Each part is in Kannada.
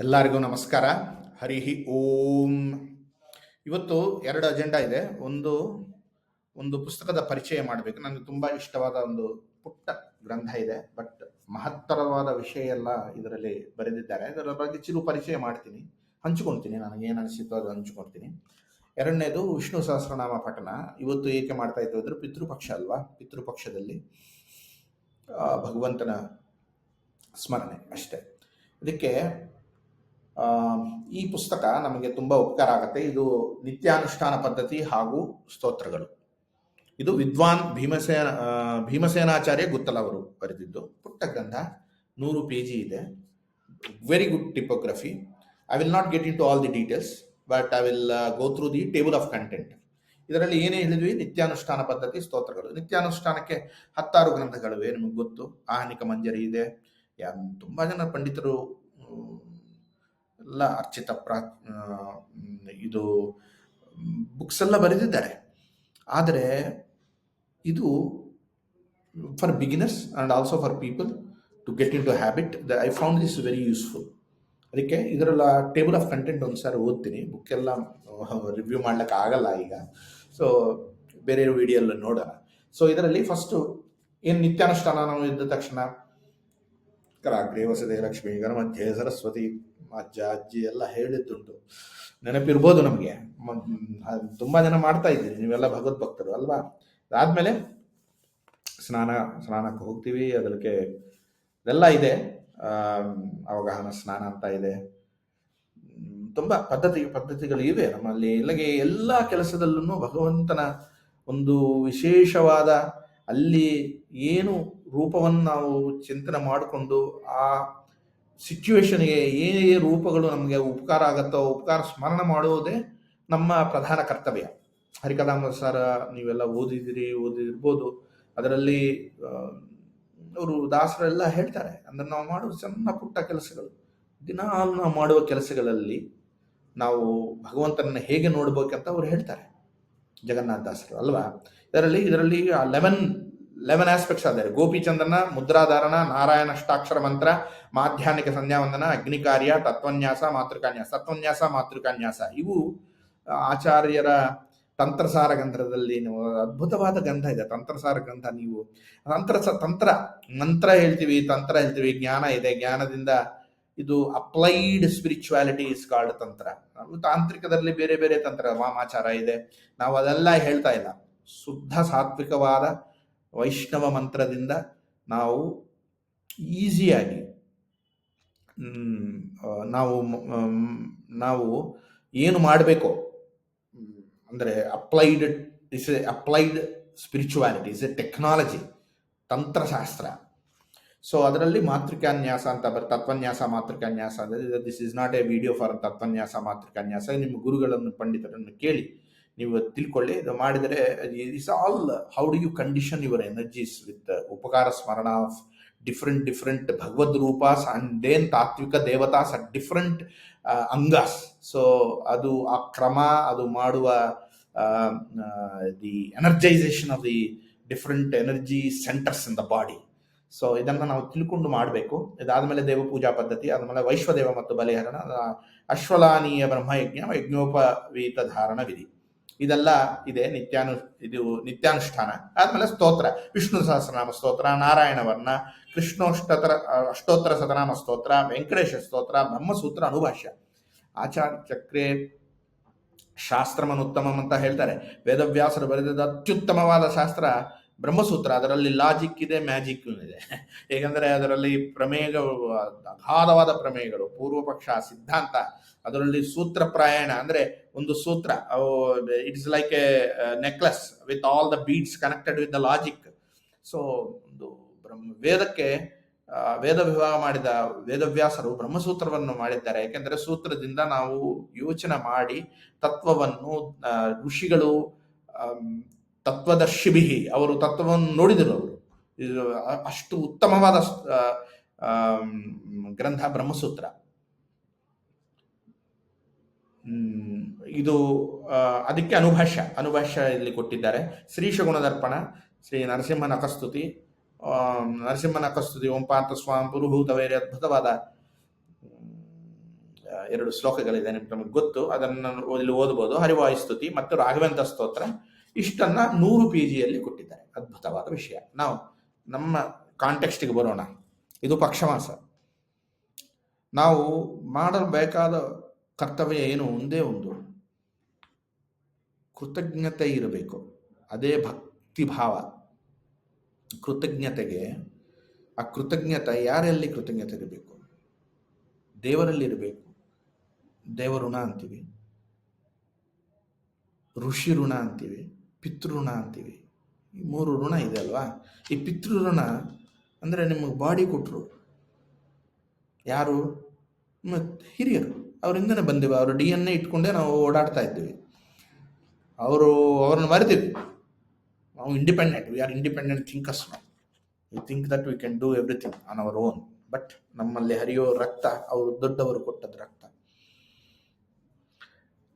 ಎಲ್ಲರಿಗೂ ನಮಸ್ಕಾರ. ಹರಿ ಓಂ. ಇವತ್ತು ಎರಡು ಅಜೆಂಡಾ ಇದೆ. ಒಂದು ಒಂದು ಪುಸ್ತಕದ ಪರಿಚಯ ಮಾಡಬೇಕು. ನನಗೆ ತುಂಬ ಇಷ್ಟವಾದ ಒಂದು ಪುಟ್ಟ ಗ್ರಂಥ ಇದೆ, ಬಟ್ ಮಹತ್ತರವಾದ ವಿಷಯ ಎಲ್ಲ ಇದರಲ್ಲಿ ಬರೆದಿದ್ದಾರೆ. ಇದರ ಬಗ್ಗೆ ಚಿರು ಪರಿಚಯ ಮಾಡ್ತೀನಿ, ಹಂಚ್ಕೊಳ್ತೀನಿ. ನನಗೆ ಏನು ಅನಿಸಿತ್ತು ಅದು ಹಂಚ್ಕೊಳ್ತೀನಿ. ಎರಡನೇದು ವಿಷ್ಣು ಸಹಸ್ರನಾಮ ಪಠನ. ಇವತ್ತು ಏಕೆ ಮಾಡ್ತಾ ಇತ್ತು ಅಂದರೆ ಪಿತೃಪಕ್ಷ ಅಲ್ವಾ. ಪಿತೃಪಕ್ಷದಲ್ಲಿ ಭಗವಂತನ ಸ್ಮರಣೆ ಅಷ್ಟೇ. ಇದಕ್ಕೆ ಈ ಪುಸ್ತಕ ನಮಗೆ ತುಂಬ ಉಪಕಾರ ಆಗುತ್ತೆ. ಇದು ನಿತ್ಯಾನುಷ್ಠಾನ ಪದ್ಧತಿ ಹಾಗೂ ಸ್ತೋತ್ರಗಳು. ಇದು ವಿದ್ವಾನ್ ಭೀಮಸೇನಾಚಾರ್ಯ ಗುತ್ತಲ ಅವರು ಬರೆದಿದ್ದು ಪುಟ್ಟ ಗ್ರಂಥ. 100 ಪೇಜಿ ಇದೆ. Very good typography. I will not get into all the details, but I will go through the table of content. ಇದರಲ್ಲಿ ಏನೇ ಹೇಳಿದ್ವಿ, ನಿತ್ಯಾನುಷ್ಠಾನ ಪದ್ಧತಿ, ಸ್ತೋತ್ರಗಳು. ನಿತ್ಯಾನುಷ್ಠಾನಕ್ಕೆ 16 ಗ್ರಂಥಗಳಿವೆ, ನಿಮಗೆ ಗೊತ್ತು. ಆಹ್ನಿಕ ಮಂಜರಿ ಇದೆ. ತುಂಬ ಜನ ಪಂಡಿತರು ಎಲ್ಲ ಅರ್ಚಿತ ಇದು ಬುಕ್ಸ್ ಎಲ್ಲ ಬರೆದಿದ್ದಾರೆ. ಆದರೆ ಇದು for beginners and also for people to get into habit. I found this very useful. ಅದಕ್ಕೆ ಇದರೆಲ್ಲ ಟೇಬಲ್ ಆಫ್ ಕಂಟೆಂಟ್ ಒಂದು ಸಾರಿ ಓದ್ತೀನಿ. ಬುಕ್ಕೆಲ್ಲ ರಿವ್ಯೂ ಮಾಡ್ಲಿಕ್ಕೆ ಆಗಲ್ಲ ಈಗ, ಸೊ ಬೇರೆ ವಿಡಿಯೋಲ್ಲ ನೋಡೋಣ. ಸೊ ಇದರಲ್ಲಿ ಫಸ್ಟು ಏನು ನಿತ್ಯಾನುಷ್ಠಾನ, ನಾವು ಇದ್ದ ತಕ್ಷಣ ಕರಾಗ್ರೇ ವಸದೆ ಲಕ್ಷ್ಮೀ ಗಣಮಧ್ಯೆ ಸರಸ್ವತಿ ಅಜ್ಜ ಅಜ್ಜಿ ಎಲ್ಲ ಹೇಳಿದ್ದುಂಟು, ನೆನಪಿರ್ಬೋದು ನಮಗೆ. ತುಂಬ ಜನ ಮಾಡ್ತಾ ಇದ್ದೀರಿ ನೀವೆಲ್ಲ ಭಗವದ್ಭಕ್ತರು ಅಲ್ವಾ. ಅದಾದಮೇಲೆ ಸ್ನಾನಕ್ಕೆ ಹೋಗ್ತೀವಿ. ಅದಕ್ಕೆ ಇದೆಲ್ಲ ಇದೆ. ಅವಗಾಹನ ಸ್ನಾನ ಅಂತ ಇದೆ. ತುಂಬ ಪದ್ಧತಿಗಳು ಇವೆ ನಮ್ಮಲ್ಲಿ. ಇಲ್ಲಿಗೆ ಎಲ್ಲ ಕೆಲಸದಲ್ಲೂ ಭಗವಂತನ ಒಂದು ವಿಶೇಷವಾದ ಅಲ್ಲಿ ಏನು ರೂಪವನ್ನು ನಾವು ಚಿಂತನೆ ಮಾಡಿಕೊಂಡು ಆ ಸಿಚುವೇಶನ್ಗೆ ಏನೇ ರೂಪಗಳು ನಮಗೆ ಉಪಕಾರ ಆಗುತ್ತೋ ಉಪಕಾರ ಸ್ಮರಣೆ ಮಾಡುವುದೇ ನಮ್ಮ ಪ್ರಧಾನ ಕರ್ತವ್ಯ. ಹರಿಕಥಾಮೃತ ಸಾರ ನೀವೆಲ್ಲ ಓದಿರ್ಬೋದು. ಅದರಲ್ಲಿ ಅವರು ದಾಸರೆಲ್ಲ ಹೇಳ್ತಾರೆ, ಅಂದರೆ ನಾವು ಮಾಡುವ ಸಣ್ಣ ಪುಟ್ಟ ಕೆಲಸಗಳು, ದಿನಾಲು ನಾವು ಮಾಡುವ ಕೆಲಸಗಳಲ್ಲಿ ನಾವು ಭಗವಂತನನ್ನು ಹೇಗೆ ನೋಡ್ಬೇಕಂತ ಅವ್ರು ಹೇಳ್ತಾರೆ, ಜಗನ್ನಾಥ ದಾಸರು ಅಲ್ವಾ. ಇದರಲ್ಲಿ 11 ಆಸ್ಪೆಕ್ಟ್ಸ್ ಆದರೆ ಗೋಪಿಚಂದ್ರನ ಮುದ್ರಾಧಾರಣ, ನಾರಾಯಣ ಅಷ್ಟಾಕ್ಷರ ಮಂತ್ರ, ಮಾಧ್ಯಾಹ್ನಿಕ ಸಂಧ್ಯಾವಂದನ, ಅಗ್ನಿಕಾರ್ಯ, ತತ್ವನ್ಯಾಸ, ಮಾತೃಕಾನ್ಯಾಸ. ಇವು ಆಚಾರ್ಯರ ತಂತ್ರಸಾರ ಗ್ರಂಥದಲ್ಲಿ ಅದ್ಭುತವಾದ ಗ್ರಂಥ ಇದೆ. ತಂತ್ರಸಾರ ಗ್ರಂಥ. ನೀವು ಮಂತ್ರ ಹೇಳ್ತೀವಿ, ತಂತ್ರ ಹೇಳ್ತೀವಿ, ಜ್ಞಾನ ಇದೆ. ಜ್ಞಾನದಿಂದ ಇದು ಅಪ್ಲೈಡ್ ಸ್ಪಿರಿಚುವಾಲಿಟಿ ಇಸ್ ಕಾಲ್ಡ್ ತಂತ್ರ. ನಾವು ತಾಂತ್ರಿಕದಲ್ಲಿ ಬೇರೆ ಬೇರೆ ತಂತ್ರ, ವಾಮಾಚಾರ ಇದೆ. ನಾವು ಅದೆಲ್ಲ ಹೇಳ್ತಾ ಇಲ್ಲ. ಶುದ್ಧ ಸಾತ್ವಿಕವಾದ ವೈಷ್ಣವ ಮಂತ್ರದಿಂದ ನಾವು ಈಸಿಯಾಗಿ ನಾವು ಏನು ಮಾಡಬೇಕು ಅಂದರೆ applied spirituality is a technology, ತಂತ್ರಶಾಸ್ತ್ರ. ಸೊ ಅದರಲ್ಲಿ ಮಾತೃಕಾನ್ಯಾಸ ಅಂತ ತತ್ವನ್ಯಾಸ, ಮಾತೃಕಾನ್ಯಾಸ. This is not a video for ತತ್ವನ್ಯಾಸ, ಮಾತೃಕಾನ್ಯಾಸ. ನಿಮ್ಮ ಗುರುಗಳನ್ನು, ಪಂಡಿತರನ್ನು ಕೇಳಿ ನೀವು ತಿಳ್ಕೊಳ್ಳಿ. ಇದು ಮಾಡಿದರೆ is all how do you condition your energies with ಉಪಕಾರ ಸ್ಮರಣ ಆಫ್ ಡಿಫ್ರೆಂಟ್ ಭಗವದ್ ರೂಪಾಸ್ ಅಂಡ್ ದೇನ್ ತಾತ್ವಿಕ ದೇವತಾಸ್ ಅಟ್ ಡಿಫ್ರೆಂಟ್ ಅಂಗಾಸ್. ಸೊ ಅದು ಆ ಕ್ರಮ, ಅದು ಮಾಡುವ the energisation of the different energy centres in the body. So ಇದನ್ನು ನಾವು ತಿಳ್ಕೊಂಡು ಮಾಡಬೇಕು. ಇದಾದಮೇಲೆ ದೇವಪೂಜಾ ಪದ್ಧತಿ, ಆದಮೇಲೆ ವೈಶ್ವದೇವ ಮತ್ತು ಬಲಿಹರಣ, ಅಶ್ವಲಾನೀಯ ಬ್ರಹ್ಮಯಜ್ಞ, ಯಜ್ಞೋಪವೀತ ಧಾರಣ ವಿಧಿ, ಇದೆಲ್ಲ ಇದೆ. ನಿತ್ಯಾನುಷ್ಠಾನ. ಆದಮೇಲೆ ಸ್ತೋತ್ರ, ವಿಷ್ಣು ಸಹಸ್ರನಾಮ ಸ್ತೋತ್ರ, ನಾರಾಯಣ ವರ್ಣ, ಅಷ್ಟೋತ್ತರ ಶತನಾಮ ಸ್ತೋತ್ರ, ವೆಂಕಟೇಶ ಸ್ತೋತ್ರ, ಬ್ರಹ್ಮಸೂತ್ರ ಅನುಭಾಷ್ಯ. ಆಚಾರ್ಯ ಚಕ್ರೇ ಶಾಸ್ತ್ರಮನುತ್ತಮಂ ಅಂತ ಹೇಳ್ತಾರೆ. ವೇದವ್ಯಾಸರು ಬರೆದಿದ್ದ ಅತ್ಯುತ್ತಮವಾದ ಶಾಸ್ತ್ರ ಬ್ರಹ್ಮಸೂತ್ರ. ಅದರಲ್ಲಿ ಲಾಜಿಕ್ ಇದೆ, ಮ್ಯಾಜಿಕ್ ಇದೆ. ಹೇಗೆಂದರೆ ಅದರಲ್ಲಿ ಪ್ರಮೇಯಗಳು, ಅಗಾಧವಾದ ಪ್ರಮೇಯಗಳು, ಪೂರ್ವಪಕ್ಷ, ಸಿದ್ಧಾಂತ. ಅದರಲ್ಲಿ ಸೂತ್ರ ಪ್ರಾಯಣ ಅಂದರೆ ಒಂದು ಸೂತ್ರ, it's like A necklace with all the beads connected with the logic. So ಒಂದು ವೇದಕ್ಕೆ ವೇದ ವಿಭಾಗ ಮಾಡಿದ ವೇದವ್ಯಾಸರು ಬ್ರಹ್ಮಸೂತ್ರವನ್ನು ಮಾಡಿದ್ದಾರೆ. ಯಾಕೆಂದರೆ ಸೂತ್ರದಿಂದ ನಾವು ಯೋಚನೆ ಮಾಡಿ ತತ್ವವನ್ನು, ಋಷಿಗಳು ತತ್ವದರ್ಶಿಭಿ, ಅವರು ತತ್ವವನ್ನು ನೋಡಿದರು. ಅವರು ಇದು ಅಷ್ಟು ಉತ್ತಮವಾದ ಗ್ರಂಥ ಬ್ರಹ್ಮಸೂತ್ರ. ಇದು ಅದಕ್ಕೆ ಅನುಭಾಷ್ಯ ಇಲ್ಲಿ ಕೊಟ್ಟಿದ್ದಾರೆ. ಶ್ರೀಶ ಗುಣದರ್ಪಣ, ಶ್ರೀ ನರಸಿಂಹನ ಅಕಸ್ತುತಿ, ಓಂಪಾಂತ ಸ್ವಾಂ ಪುರುಹೂತ ವೈರಿ, ಅದ್ಭುತವಾದ 2 ಶ್ಲೋಕಗಳಿದೆ, ನಮಗೆ ಗೊತ್ತು, ಅದನ್ನು ಇಲ್ಲಿ ಓದಬಹುದು. ಹರಿವಾಯುಸ್ತುತಿ ಮತ್ತು ರಾಘವೇಂದ್ರ ಸ್ತೋತ್ರ ಇಷ್ಟನ್ನ 100 PGಯಲ್ಲಿ ಕೊಟ್ಟಿದ್ದಾರೆ. ಅದ್ಭುತವಾದ ವಿಷಯ. ನಾವು ನಮ್ಮ ಕಾಂಟೆಕ್ಸ್ಟಿಗೆ ಬರೋಣ. ಇದು ಪಕ್ಷಮಾಸ. ನಾವು ಮಾಡಬೇಕಾದ ಕರ್ತವ್ಯ ಏನು? ಒಂದೇ ಒಂದು, ಕೃತಜ್ಞತೆ ಇರಬೇಕು. ಅದೇ ಭಕ್ತಿ ಭಾವ. ಕೃತಜ್ಞತೆಗೆ, ಆ ಕೃತಜ್ಞತೆ ಯಾರಲ್ಲಿ ಕೃತಜ್ಞತೆ ಇರಬೇಕು? ದೇವರಲ್ಲಿ ಇರಬೇಕು. ದೇವಋಣ ಅಂತೀವಿ, ಋಷಿ ಋಣ ಅಂತೀವಿ, ಪಿತೃಋಣ ಅಂತೀವಿ. ಈ 3 ಋಣ ಇದೆ ಅಲ್ವಾ? ಈ ಪಿತೃಋಣ ಅಂದರೆ ನಿಮಗೆ ಬಾಡಿ ಕೊಟ್ಟರು ಯಾರು? ಹಿರಿಯರು. ಅವರಿಂದನೇ ಬಂದಿವೆ. ಅವರು DNA ಇಟ್ಕೊಂಡೇ ನಾವು ಓಡಾಡ್ತಾ ಇದ್ದೀವಿ. ಅವ್ರನ್ನ ಮರೆತೀವಿ. ನಾವು independent. We are independent thinkers. ನಾವು we think that we can do everything on our own. But ನಮ್ಮಲ್ಲಿ ಹರಿಯೋ ರಕ್ತ ಅವರು ದೊಡ್ಡವರು ಕೊಟ್ಟದ್ದು ರಕ್ತ.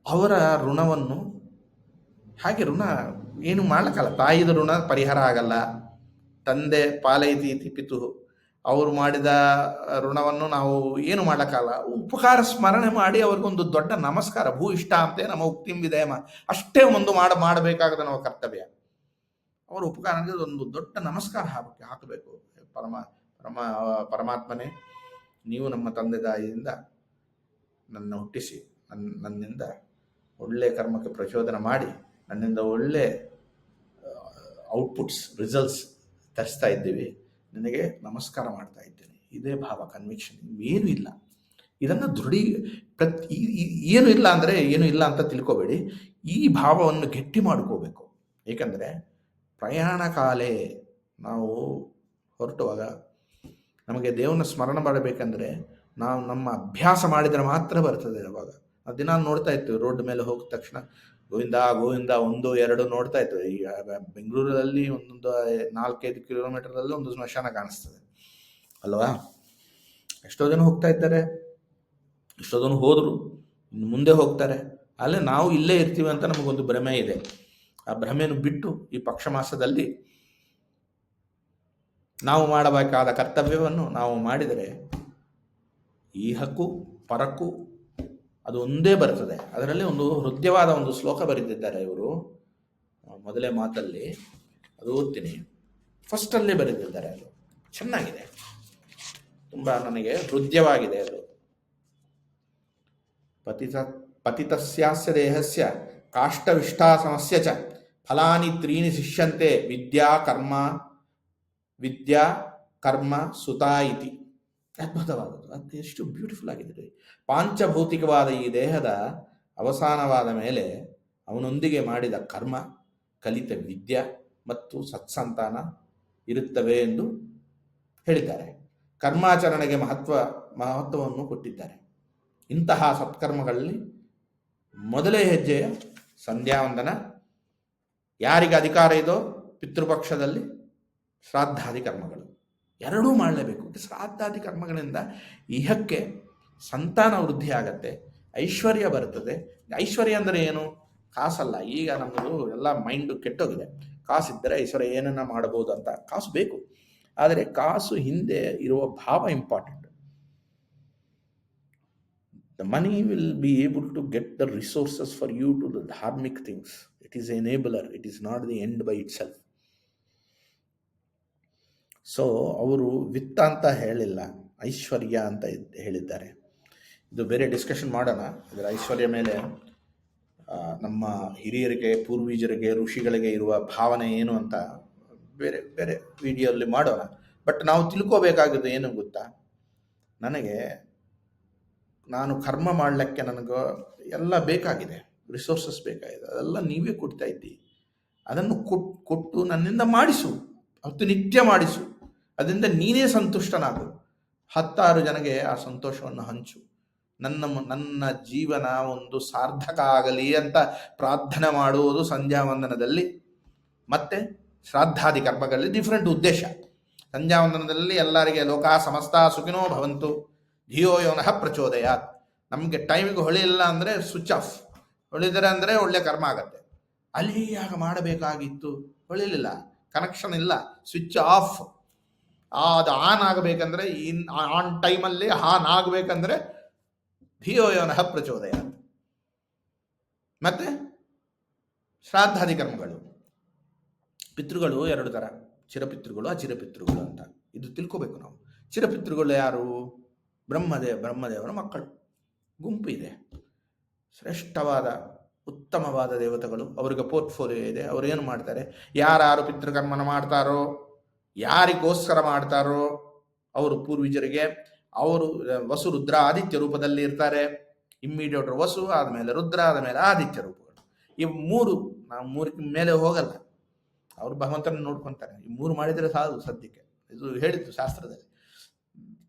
ಅವರ ಋಣವನ್ನು ಹಾಗೆ ಋಣ ಏನು ಮಾಡ್ಲಿಕ್ಕಲ್ಲ. ತಾಯಿದ ಋಣ ಪರಿಹಾರ ಆಗಲ್ಲ. ತಂದೆ ಪಾಲೈತಿ ಪಿತು, ಅವರು ಮಾಡಿದ ಋಣವನ್ನು ನಾವು ಏನು ಮಾಡ್ಲಿಕ್ಕಲ್ಲ. ಉಪಕಾರ ಸ್ಮರಣೆ ಮಾಡಿ ಅವ್ರಿಗೊಂದು ದೊಡ್ಡ ನಮಸ್ಕಾರ. ಭೂ ಇಷ್ಟ ಅಂತೆ ನಮ್ಮ ಉಕ್ತಿಂ ವಿಧೇಮ, ಅಷ್ಟೇ ಒಂದು ಮಾಡಬೇಕಾಗದ ನಮ್ಮ ಕರ್ತವ್ಯ. ಅವರ ಉಪಕಾರಕ್ಕೆ ಒಂದು ದೊಡ್ಡ ನಮಸ್ಕಾರ ಹಾಕಬೇಕು. ಪರಮಾತ್ಮನೇ, ನೀವು ನಮ್ಮ ತಂದೆ ತಾಯಿಯಿಂದ ನನ್ನ ಹುಟ್ಟಿಸಿ ನನ್ನಿಂದ ಒಳ್ಳೆ ಕರ್ಮಕ್ಕೆ ಪ್ರಚೋದನೆ ಮಾಡಿ ನನ್ನಿಂದ ಒಳ್ಳೆ ಔಟ್ಪುಟ್ಸ್, ರಿಸಲ್ಟ್ಸ್ ತರಿಸ್ತಾ ಇದ್ದೀವಿ. ನಿನಗೆ ನಮಸ್ಕಾರ ಮಾಡ್ತಾ ಇದ್ದೇನೆ. ಇದೇ ಭಾವ, ಕನ್ವಿಕ್ಷನ್. ಏನೂ ಇಲ್ಲ. ಇದನ್ನು ಏನು ಇಲ್ಲ ಅಂದರೆ ಏನು ಇಲ್ಲ ಅಂತ ತಿಳ್ಕೊಬೇಡಿ. ಈ ಭಾವವನ್ನು ಗಟ್ಟಿ ಮಾಡ್ಕೋಬೇಕು. ಏಕೆಂದರೆ ಪ್ರಯಾಣ ಕಾಲೇ ನಾವು ಹೊರಟುವಾಗ ನಮಗೆ ದೇವನ ಸ್ಮರಣ ಮಾಡಬೇಕಂದ್ರೆ ನಾವು ನಮ್ಮ ಅಭ್ಯಾಸ ಮಾಡಿದರೆ ಮಾತ್ರ ಬರ್ತದೆ. ಅವಾಗ ದಿನ ನೋಡ್ತಾ ಇರ್ತೀವಿ, ರೋಡ್ ಮೇಲೆ ಹೋಗಿದ ತಕ್ಷಣ ಗೋವಿಂದ ಗೋವಿಂದ 1, 2 ನೋಡ್ತಾ ಇರ್ತದೆ. ಈಗ ಬೆಂಗಳೂರಲ್ಲಿ ಒಂದೊಂದು 4-5 ಕಿಲೋಮೀಟರಲ್ಲಿ ಒಂದು ಸ್ಮಶಾನ ಕಾಣಿಸ್ತದೆ ಅಲ್ವಾ? ಎಷ್ಟೋ ಜನ ಹೋಗ್ತಾ ಇದ್ದಾರೆ, ಎಷ್ಟೋ ಜನ ಹೋದರು, ಇನ್ನು ಮುಂದೆ ಹೋಗ್ತಾರೆ. ಅಲ್ಲೇ ನಾವು ಇಲ್ಲೇ ಇರ್ತೀವಿ ಅಂತ ನಮಗೊಂದು ಭ್ರಮೆ ಇದೆ. ಆ ಭ್ರಮೆಯನ್ನು ಬಿಟ್ಟು ಈ ಪಕ್ಷಮಾಸದಲ್ಲಿ ನಾವು ಮಾಡಬೇಕಾದ ಕರ್ತವ್ಯವನ್ನು ನಾವು ಮಾಡಿದರೆ ಈ ಹಕ್ಕು ಪರಕ್ಕೂ ಅದು ಒಂದೇ ಬರ್ತದೆ. ಅದರಲ್ಲಿ ಒಂದು ಹೃದಯವಾದ ಒಂದು ಶ್ಲೋಕ ಬರೆದಿದ್ದಾರೆ ಇವರು. ಮೊದಲೇ ಮಾತಲ್ಲಿ ಅದು ಓದ್ತೀನಿ. ಫಸ್ಟಲ್ಲೇ ಬರೆದಿದ್ದಾರೆ. ಅದು ಚೆನ್ನಾಗಿದೆ, ತುಂಬ ನನಗೆ ಹೃದಯವಾಗಿದೆ. ಅದು ಪತಿತಸ್ಯಾಸ್ಯ ದೇಹಸ್ಯ ಕಾಷ್ಟವಿಷ್ಟಾಸನಸ್ಯ ಚ ಫಲಾನಿ 3 ಶಿಷ್ಯಂತೆ ವಿದ್ಯಾ ಕರ್ಮ ಸುತಾ ಇತಿ. ಅದ್ಭುತವಾದದ್ದು. ಅದು ಎಷ್ಟು ಬ್ಯೂಟಿಫುಲ್ ಆಗಿದೆ. ಪಾಂಚಭೌತಿಕವಾದ ಈ ದೇಹದ ಅವಸಾನವಾದ ಮೇಲೆ ಅವನೊಂದಿಗೆ ಮಾಡಿದ ಕರ್ಮ, ಕಲಿತ ವಿದ್ಯೆ ಮತ್ತು ಸತ್ಸಂತಾನ ಇರುತ್ತವೆ ಎಂದು ಹೇಳಿದ್ದಾರೆ. ಕರ್ಮಾಚರಣೆಗೆ ಮಹತ್ವವನ್ನು ಕೊಟ್ಟಿದ್ದಾರೆ. ಇಂತಹ ಸತ್ಕರ್ಮಗಳಲ್ಲಿ ಮೊದಲೇ ಹೆಜ್ಜೆಯ ಸಂಧ್ಯಾವಂದನ. ಯಾರಿಗೆ ಅಧಿಕಾರ ಇದೋ ಪಿತೃಪಕ್ಷದಲ್ಲಿ ಶ್ರಾದ್ದಾದಿ ಕರ್ಮಗಳು ಎರಡೂ ಮಾಡಲೇಬೇಕು. ಶ್ರಾದ್ದಾದಿ ಕರ್ಮಗಳಿಂದ ಇಹಕ್ಕೆ ಸಂತಾನ ವೃದ್ಧಿ ಆಗತ್ತೆ, ಐಶ್ವರ್ಯ ಬರುತ್ತದೆ. ಐಶ್ವರ್ಯ ಅಂದರೆ ಏನು? ಕಾಸಲ್ಲ. ಈಗ ನಮ್ಮದು ಎಲ್ಲ ಮೈಂಡು ಕೆಟ್ಟೋಗಿದೆ. ಕಾಸಿದ್ದರೆ ಐಶ್ವರ್ಯ ಏನನ್ನ ಮಾಡಬಹುದು ಅಂತ. ಕಾಸು ಬೇಕು, ಆದರೆ ಕಾಸು ಹಿಂದೆ ಇರುವ ಭಾವ important. The money will be able to get the resources for you to the dharmic things. It is an enabler. It is not the end by itself. So ಅವರು ವಿತ್ತ ಅಂತ ಹೇಳಿಲ್ಲ, ಐಶ್ವರ್ಯ ಅಂತ ಹೇಳಿದ್ದಾರೆ. ಇದು ಬೇರೆ ಡಿಸ್ಕಷನ್ ಮಾಡೋಣ. ಇದರ ಐಶ್ವರ್ಯ ಮೇಲೆ ನಮ್ಮ ಹಿರಿಯರಿಗೆ, ಪೂರ್ವಜರಿಗೆ, ಋಷಿಗಳಿಗೆ ಇರುವ ಭಾವನೆ ಏನು ಅಂತ ಬೇರೆ ಬೇರೆ ವಿಡಿಯೋಲ್ಲಿ ಮಾಡೋಣ. ಬಟ್ ನಾವು ತಿಳ್ಕೋಬೇಕಾಗಿದ್ದು ಏನು ಗೊತ್ತಾ? ನಾನು ಕರ್ಮ ಮಾಡಲಿಕ್ಕೆ ನನಗೆ ಎಲ್ಲ ಬೇಕಾಗಿದೆ, ರಿಸೋರ್ಸಸ್ ಬೇಕಾಗಿದೆ. ಅದೆಲ್ಲ ನೀವೇ ಕೊಡ್ತಾ ಇದ್ದೀವಿ. ಅದನ್ನು ಕೊಟ್ಟು ನನ್ನಿಂದ ಮಾಡಿಸು, ನಿತ್ಯ ಮಾಡಿಸು. ಅದರಿಂದ ನೀನೇ ಸಂತುಷ್ಟನಾಗು. 10 ಜನಗೆ ಆ ಸಂತೋಷವನ್ನು ಹಂಚು. ನನ್ನ ಜೀವನ ಒಂದು ಸಾರ್ಥಕ ಆಗಲಿ ಅಂತ ಪ್ರಾರ್ಥನೆ ಮಾಡುವುದು ಸಂಧ್ಯಾವಂದನದಲ್ಲಿ. ಮತ್ತೆ ಶ್ರಾದ್ದಾದಿ ಕರ್ಮಗಳಲ್ಲಿ ಡಿಫ್ರೆಂಟ್ ಉದ್ದೇಶ. ಸಂಧ್ಯಾವಂದನದಲ್ಲಿ ಎಲ್ಲರಿಗೆ ಲೋಕ ಸಮಸ್ತ ಸುಖಿನೋ ಭವಂತು ಧಿಯೋ ಯೋನಃ ಪ್ರಚೋದಯಾತ್. ನಮಗೆ ಟೈಮಿಗೆ ಹೊಳೆಯಿಲ್ಲ ಅಂದರೆ ಸ್ವಿಚ್ ಆಫ್, ಹೊಳಿದರೆ ಅಂದರೆ ಒಳ್ಳೆ ಕರ್ಮ ಆಗತ್ತೆ. ಅಲ್ಲಿ ಆಗ ಮಾಡಬೇಕಾಗಿತ್ತು, ಹೊಳಿಲಿಲ್ಲ, ಕನೆಕ್ಷನ್ ಇಲ್ಲ, ಸ್ವಿಚ್ ಆಫ್. ಅದು ಆನ್ ಆಗಬೇಕಂದ್ರೆ ಆನ್ ಟೈಮಲ್ಲಿ ಆನ್ ಆಗಬೇಕಂದ್ರೆ ಧಿಯೋ ಯೋ ನಃ ಪ್ರಚೋದಯಾತ್. ಮತ್ತೆ ಶ್ರಾದ್ದಾದಿ ಕರ್ಮಗಳು. ಪಿತೃಗಳು ಎರಡು ಥರ, ಚಿರಪಿತೃಗಳು ಅಚಿರಪಿತೃಗಳು ಅಂತ. ಇದು ತಿಳ್ಕೋಬೇಕು ನಾವು. ಚಿರಪಿತೃಗಳು ಯಾರು? ಬ್ರಹ್ಮದೇವರ ಮಕ್ಕಳು ಗುಂಪು ಇದೆ, ಶ್ರೇಷ್ಠವಾದ ಉತ್ತಮವಾದ ದೇವತೆಗಳು. ಅವರಿಗೆ ಪೋರ್ಟ್ಫೋಲಿಯೋ ಇದೆ. ಅವರು ಏನು ಮಾಡ್ತಾರೆ, ಯಾರು ಪಿತೃಕರ್ಮನ ಮಾಡ್ತಾರೋ, ಯಾರಿಗೋಸ್ಕರ ಮಾಡ್ತಾರೋ ಅವರು ಪೂರ್ವಜರಿಗೆ, ಅವರು ವಸು ರುದ್ರ ಆದಿತ್ಯ ರೂಪದಲ್ಲಿ ಇರ್ತಾರೆ. ಇಮ್ಮಿಡಿಯೇಟ್ ವಸು, ಆದಮೇಲೆ ರುದ್ರ, ಆದಮೇಲೆ ಆದಿತ್ಯ ರೂಪಗಳು. ಈ ಮೂರು, ನಾವು ಮೂರಕ್ಕೆ ಮೇಲೆ ಹೋಗಲ್ಲ. ಅವರು ಭಗವಂತನ ನೋಡ್ಕೊಂತಾರೆ. ಈ ಮೂರು ಮಾಡಿದರೆ ಸಾಲು ಸದ್ಯಕ್ಕೆ. ಇದು ಹೇಳಿದ್ದು ಶಾಸ್ತ್ರದಲ್ಲಿ.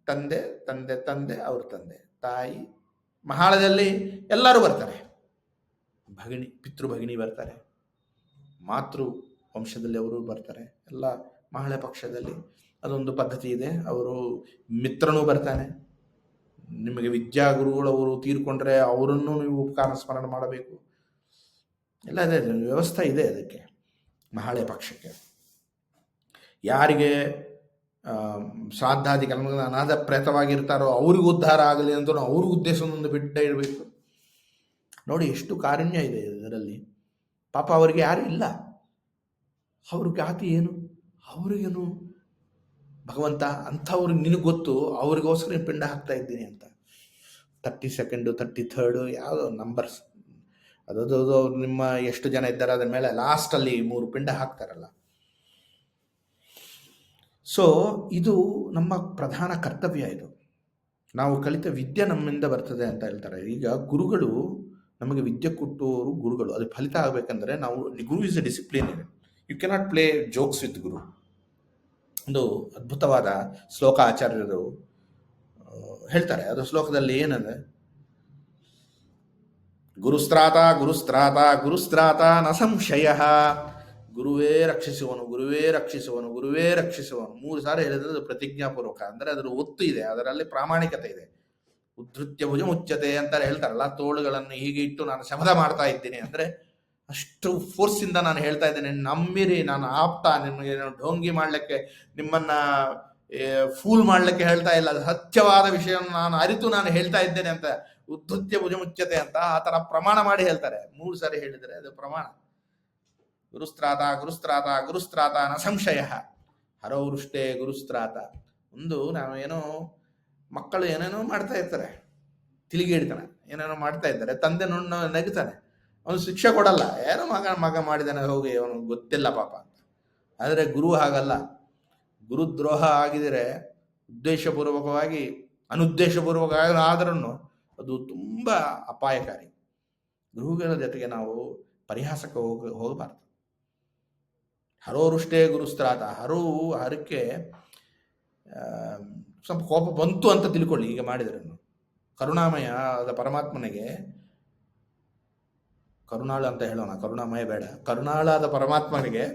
ತಂದೆ ತಂದೆ ತಂದೆ, ಅವ್ರ ತಂದೆ ತಾಯಿ, ಮಹಾಳದಲ್ಲಿ ಎಲ್ಲರೂ ಬರ್ತಾರೆ. ಭಗಿನಿ, ಪಿತೃಭಗಿನಿ ಬರ್ತಾರೆ. ಮಾತೃ ವಂಶದಲ್ಲಿ ಅವರು ಬರ್ತಾರೆ. ಎಲ್ಲ ಮಹಳೆ ಪಕ್ಷದಲ್ಲಿ ಅದೊಂದು ಪದ್ಧತಿ ಇದೆ. ಅವರು ಮಿತ್ರನೂ ಬರ್ತಾನೆ. ನಿಮಗೆ ವಿದ್ಯಾಗುರುಗಳು ಅವರು ತೀರ್ಕೊಂಡ್ರೆ ಅವರನ್ನು ನೀವು ಉಪಕಾರ ಸ್ಮರಣೆ ಮಾಡಬೇಕು. ಎಲ್ಲ ಇದೆ, ವ್ಯವಸ್ಥೆ ಇದೆ ಅದಕ್ಕೆ. ಮಹಳೆ ಪಕ್ಷಕ್ಕೆ ಯಾರಿಗೆ ಶ್ರಾದ್ದಾದಿ ಕರ್ಮಗಳ ಅನಾಥ ಪ್ರೇತವಾಗಿರ್ತಾರೋ ಅವ್ರಿಗೂ ಉದ್ಧಾರ ಆಗಲಿ ಅಂತ ಅವ್ರಿಗೆ ಉದ್ದೇಶವನ್ನು ಬಿಟ್ಟೇ ಇರಬೇಕು. ನೋಡಿ ಎಷ್ಟು ಕಾರುಣ್ಯ ಇದೆ ಇದರಲ್ಲಿ. ಪಾಪ ಅವರಿಗೆ ಯಾರು ಇಲ್ಲ. ಅವ್ರ ಖ್ಯಾತಿ ಏನು, ಅವ್ರಿಗೇನು ಭಗವಂತ ಅಂಥವ್ರಿಗೆ ನಿನಗೆ ಗೊತ್ತು, ಅವ್ರಿಗೋಸ್ಕರ ಪಿಂಡ ಹಾಕ್ತಾ ಇದ್ದೀನಿ ಅಂತ. 32 33 ಯಾವುದೋ ನಂಬರ್ಸ್, ಅದು ನಿಮ್ಮ ಎಷ್ಟು ಜನ ಇದ್ದಾರೆ ಅದರ ಮೇಲೆ ಲಾಸ್ಟಲ್ಲಿ 3 ಪಿಂಡ ಹಾಕ್ತಾರಲ್ಲ. ಸೊ ಇದು ನಮ್ಮ ಪ್ರಧಾನ ಕರ್ತವ್ಯ. ಇದು ನಾವು ಕಲಿತ ವಿದ್ಯೆ ನಮ್ಮಿಂದ ಬರ್ತದೆ ಅಂತ ಹೇಳ್ತಾರೆ. ಈಗ ಗುರುಗಳು ನಮಗೆ ವಿದ್ಯೆ ಕೊಟ್ಟವರು ಗುರುಗಳು. ಅದು ಫಲಿತ ಆಗಬೇಕಂದ್ರೆ ನಾವು, guru is a discipline. You cannot play jokes with guru. ಒಂದು ಅದ್ಭುತವಾದ ಶ್ಲೋಕ ಆಚಾರ್ಯರು ಹೇಳ್ತಾರೆ. ಅದು ಶ್ಲೋಕದಲ್ಲಿ ಏನಂದ್ರೆ, ಗುರುಸ್ತ್ರಾತ ಗುರುಸ್ತ್ರಾತ ಗುರುಸ್ತ್ರಾತ ನ ಸಂಶಯ. ಗುರುವೇ ರಕ್ಷಿಸುವನು, ಗುರುವೇ ರಕ್ಷಿಸುವನು, ಗುರುವೇ ರಕ್ಷಿಸುವನು 3 ಸಾರಿ ಹೇಳಿದ್ರೆ ಅದು ಪ್ರತಿಜ್ಞಾಪೂರ್ವಕ. ಅಂದರೆ ಅದರ ಒತ್ತು ಇದೆ, ಅದರಲ್ಲಿ ಪ್ರಾಮಾಣಿಕತೆ ಇದೆ. ಉದ್ಧತ್ಯ ಭುಜ ಮುಚ್ಚತೆ ಅಂತ ಹೇಳ್ತಾರಲ್ಲ, ತೋಳುಗಳನ್ನು ಹೀಗೆ ಇಟ್ಟು ನಾನು ಶಪಥ ಮಾಡ್ತಾ ಇದ್ದೀನಿ ಅಂದರೆ ಅಷ್ಟು ಫೋರ್ಸಿಂದ ನಾನು ಹೇಳ್ತಾ ಇದ್ದೇನೆ. ನಂಬಿರಿ, ನಾನು ಆಪ್ತ, ನಿಮಗೆ ಢೋಂಗಿ ಮಾಡಲಿಕ್ಕೆ, ನಿಮ್ಮನ್ನ ಫೂಲ್ ಮಾಡಲಿಕ್ಕೆ ಹೇಳ್ತಾ ಇಲ್ಲ. ಅದು ಸತ್ಯವಾದ ವಿಷಯವನ್ನು ನಾನು ಅರಿತು ನಾನು ಹೇಳ್ತಾ ಇದ್ದೇನೆ ಅಂತ. ಉದ್ಧತ್ಯ ಭುಜ ಮುಚ್ಚತೆ ಅಂತ ಆ ಥರ ಪ್ರಮಾಣ ಮಾಡಿ ಹೇಳ್ತಾರೆ. 3 ಸಾರಿ ಹೇಳಿದರೆ ಅದು ಪ್ರಮಾಣ. ಗುರುಸ್ತ್ರಾತ ಗುರುಸ್ತ್ರಾತ ಗುರುಸ್ತ್ರಾತ ನ ಸಂಶಯ. ಹರವೃಷ್ಟೇ ಗುರುಸ್ತ್ರಾತ. ಒಂದು ನಾವು ಏನೋ ಮಕ್ಕಳು ಏನೇನೋ ಮಾಡ್ತಾ ಇರ್ತಾರೆ, ತಿಳಿಗೇಡ್ತಾನೆ, ಏನೇನೋ ಮಾಡ್ತಾ ಇದ್ದಾರೆ. ತಂದೆ ನಗುತ್ತಾನೆ, ಅವನು ಶಿಕ್ಷೆ ಕೊಡಲ್ಲ. ಏನೋ ಮಗ ಮಾಡಿದಾನೆ, ಹೋಗಿ ಅವನು ಗೊತ್ತಿಲ್ಲ ಪಾಪ ಅಂತ. ಆದರೆ ಗುರು ಹಾಗಲ್ಲ. ಗುರುದ್ರೋಹ ಆಗಿದರೆ ಉದ್ದೇಶಪೂರ್ವಕವಾಗಿ ಅನುದ್ದೇಶಪೂರ್ವಕವಾಗಿ ಆದ್ರೂ ಅದು ತುಂಬ ಅಪಾಯಕಾರಿ. ಗುರುಗಳ ಜೊತೆಗೆ ನಾವು ಪರಿಹಾಸಕ್ಕೆ ಹೋಗಬಾರ್ದು. ಹರೋರುಷ್ಟೇ ಗುರುಸ್ತ್ರಾತ. ಹರಕ್ಕೆ ಸ್ವಲ್ಪ ಕೋಪ ಬಂತು ಅಂತ ತಿಳ್ಕೊಳ್ಳಿ. ಈಗ ಮಾಡಿದ್ರೆ ಕರುಣಾಮಯ ಆದ ಪರಮಾತ್ಮನಿಗೆ, ಕರುಣಾಳ ಅಂತ ಹೇಳೋಣ, ಕರುಣಾಮಯ ಬೇಡ, ಕರುಣಾಳಾದ ಪರಮಾತ್ಮನಿಗೆ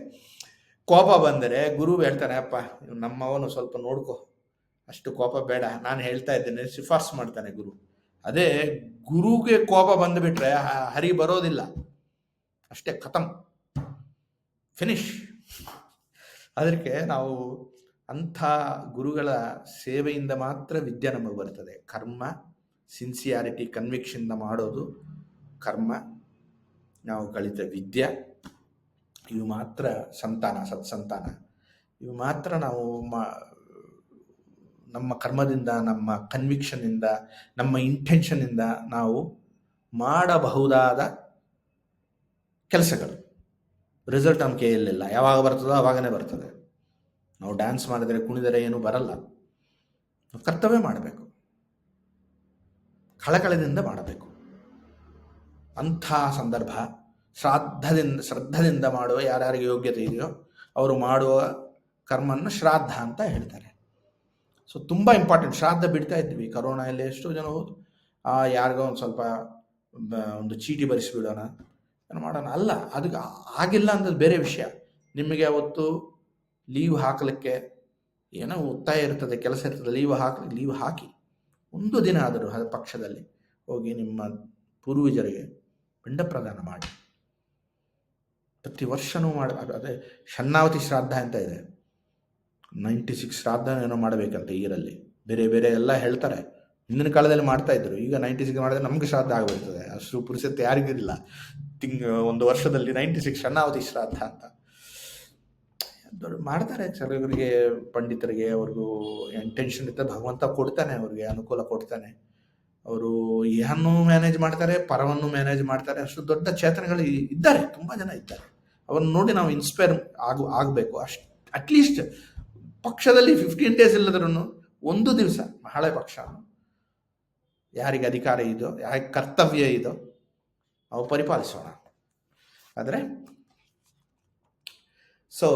ಕೋಪ ಬಂದರೆ ಗುರು ಹೇಳ್ತಾನೆ, ಅಪ್ಪ ನಮ್ಮವನು ಸ್ವಲ್ಪ ನೋಡ್ಕೊ, ಅಷ್ಟು ಕೋಪ ಬೇಡ, ನಾನು ಹೇಳ್ತಾ ಇದ್ದೇನೆ, ಶಿಫಾರ್ಸು ಮಾಡ್ತಾನೆ ಗುರು. ಅದೇ ಗುರುಗೆ ಕೋಪ ಬಂದುಬಿಟ್ರೆ ಹರಿ ಬರೋದಿಲ್ಲ, ಅಷ್ಟೇ, ಖತಮ್, ಫಿನಿಶ್. ಅದಕ್ಕೆ ನಾವು ಅಂಥ ಗುರುಗಳ ಸೇವೆಯಿಂದ ಮಾತ್ರ ವಿದ್ಯೆ ನಮಗೆ ಬರ್ತದೆ. ಕರ್ಮ, ಸಿನ್ಸಿಯಾರಿಟಿ, ಕನ್ವಿಕ್ಷನ್ನಿಂದ ಮಾಡೋದು ಕರ್ಮ, ನಾವು ಕಲಿತ ವಿದ್ಯೆ, ಇವು ಮಾತ್ರ ಸಂತಾನ, ಸತ್ಸಂತಾನ. ಇವು ಮಾತ್ರ ನಾವು ನಮ್ಮ ಕರ್ಮದಿಂದ, ನಮ್ಮ ಕನ್ವಿಕ್ಷನ್ನಿಂದ, ನಮ್ಮ ಇಂಟೆನ್ಷನ್ನಿಂದ ನಾವು ಮಾಡಬಹುದಾದ ಕೆಲಸಗಳು. ರಿಸಲ್ಟ್ ನಮ್ಮ ಕೈಯಲ್ಲಿಲ್ಲ. ಯಾವಾಗ ಬರ್ತದೋ ಆವಾಗನೇ ಬರ್ತದೆ. ನಾವು ಡ್ಯಾನ್ಸ್ ಮಾಡಿದರೆ, ಕುಣಿದರೆ ಏನೂ ಬರಲ್ಲ. ಕರ್ತವ್ಯ ಮಾಡಬೇಕು, ಕಳಕಳದಿಂದ ಮಾಡಬೇಕು. ಅಂಥ ಸಂದರ್ಭ ಶ್ರದ್ಧದಿಂದ ಮಾಡುವ, ಯಾರ್ಯಾರಿಗೆ ಯೋಗ್ಯತೆ ಇದೆಯೋ ಅವರು ಮಾಡುವ ಕರ್ಮನ್ನು ಶ್ರಾದ್ದ ಅಂತ ಹೇಳ್ತಾರೆ. ಸೊ ತುಂಬ ಇಂಪಾರ್ಟೆಂಟ್. ಶ್ರಾದ್ದ ಬಿಡ್ತಾ ಇದ್ವಿ ಕರೋನಾಯಲ್ಲಿ. ಎಷ್ಟೋ ಜನ ಹೋದು ಯಾರಿಗೋ ಒಂದು ಸ್ವಲ್ಪ ಒಂದು ಚೀಟಿ ಬರೆಸಿಬಿಡೋಣ, ಏನು ಮಾಡೋಣ, ಅಲ್ಲ, ಅದಕ್ಕೆ ಆಗಿಲ್ಲ ಅಂದದ್ದು ಬೇರೆ ವಿಷಯ. ನಿಮಗೆ ಅವತ್ತು ಲೀವ್ ಹಾಕಲಿಕ್ಕೆ ಏನೋ ಒತ್ತಾಯ ಇರ್ತದೆ, ಕೆಲಸ ಇರ್ತದೆ, ಲೀವ್ ಹಾಕಿ ಒಂದು ದಿನ ಆದರೂ ಅದು ಪಕ್ಷದಲ್ಲಿ ಹೋಗಿ ನಿಮ್ಮ ಪೂರ್ವಜರಿಗೆ ಪಿಂಡ ಪ್ರದಾನ ಮಾಡಿ. ಪ್ರತಿ ವರ್ಷವೂ ಅದೇ ಶನ್ನಾವತಿ ಶ್ರಾದ್ದ ಅಂತ ಇದೆ, 96 ಶ್ರಾದ್ದ ಏನೋ ಮಾಡಬೇಕಂತ ಈರಲ್ಲಿ. ಬೇರೆ ಬೇರೆ ಎಲ್ಲ ಹೇಳ್ತಾರೆ, ಹಿಂದಿನ ಕಾಲದಲ್ಲಿ ಮಾಡ್ತಾ ಇದ್ರು. ಈಗ 96 ಮಾಡಿದ್ರೆ ನಮ್ಗೆ ಶ್ರಾದ್ದ ಆಗಿಬಿಡ್ತದೆ. ಅಷ್ಟು ಪುರುಷತೆ ಯಾರಿಗಿಲ್ಲ. ಒಂದು ವರ್ಷದಲ್ಲಿ 96 ಶರಣಾವಧಿ ಶ್ರಾದ್ದ ಅಂತ ಮಾಡ್ತಾರೆ. ಕೆಲವರಿಗೆ ಪಂಡಿತರಿಗೆ ಅವ್ರಿಗೂ ಇಂಟೆನ್ಷನ್ ಇದ್ದ ಭಗವಂತ ಕೊಡ್ತಾನೆ, ಅವ್ರಿಗೆ ಅನುಕೂಲ ಕೊಡ್ತಾನೆ. ಅವರು ಇಹನ್ನು ಮ್ಯಾನೇಜ್ ಮಾಡ್ತಾರೆ, ಪರವನ್ನು ಮ್ಯಾನೇಜ್ ಮಾಡ್ತಾರೆ. ಅಷ್ಟು ದೊಡ್ಡ ಚೇತನಗಳು ಇದ್ದಾರೆ, ತುಂಬಾ ಜನ ಇದ್ದಾರೆ. ಅವ್ರನ್ನ ನೋಡಿ ನಾವು ಇನ್ಸ್ಪೈರ್ ಆಗಬೇಕು. ಅಟ್ಲೀಸ್ಟ್ ಪಕ್ಷದಲ್ಲಿ 15 days ಇಲ್ಲದ್ರೂ ಒಂದು ದಿವಸ ಹಳೆ ಪಕ್ಷ, ಯಾರಿಗೆ ಅಧಿಕಾರ ಇದೋ, ಯಾರಿಗೆ ಕರ್ತವ್ಯ ಇದೋ ಅವು ಪರಿಪಾಲಿಸೋಣ. ಆದರೆ ಸೊ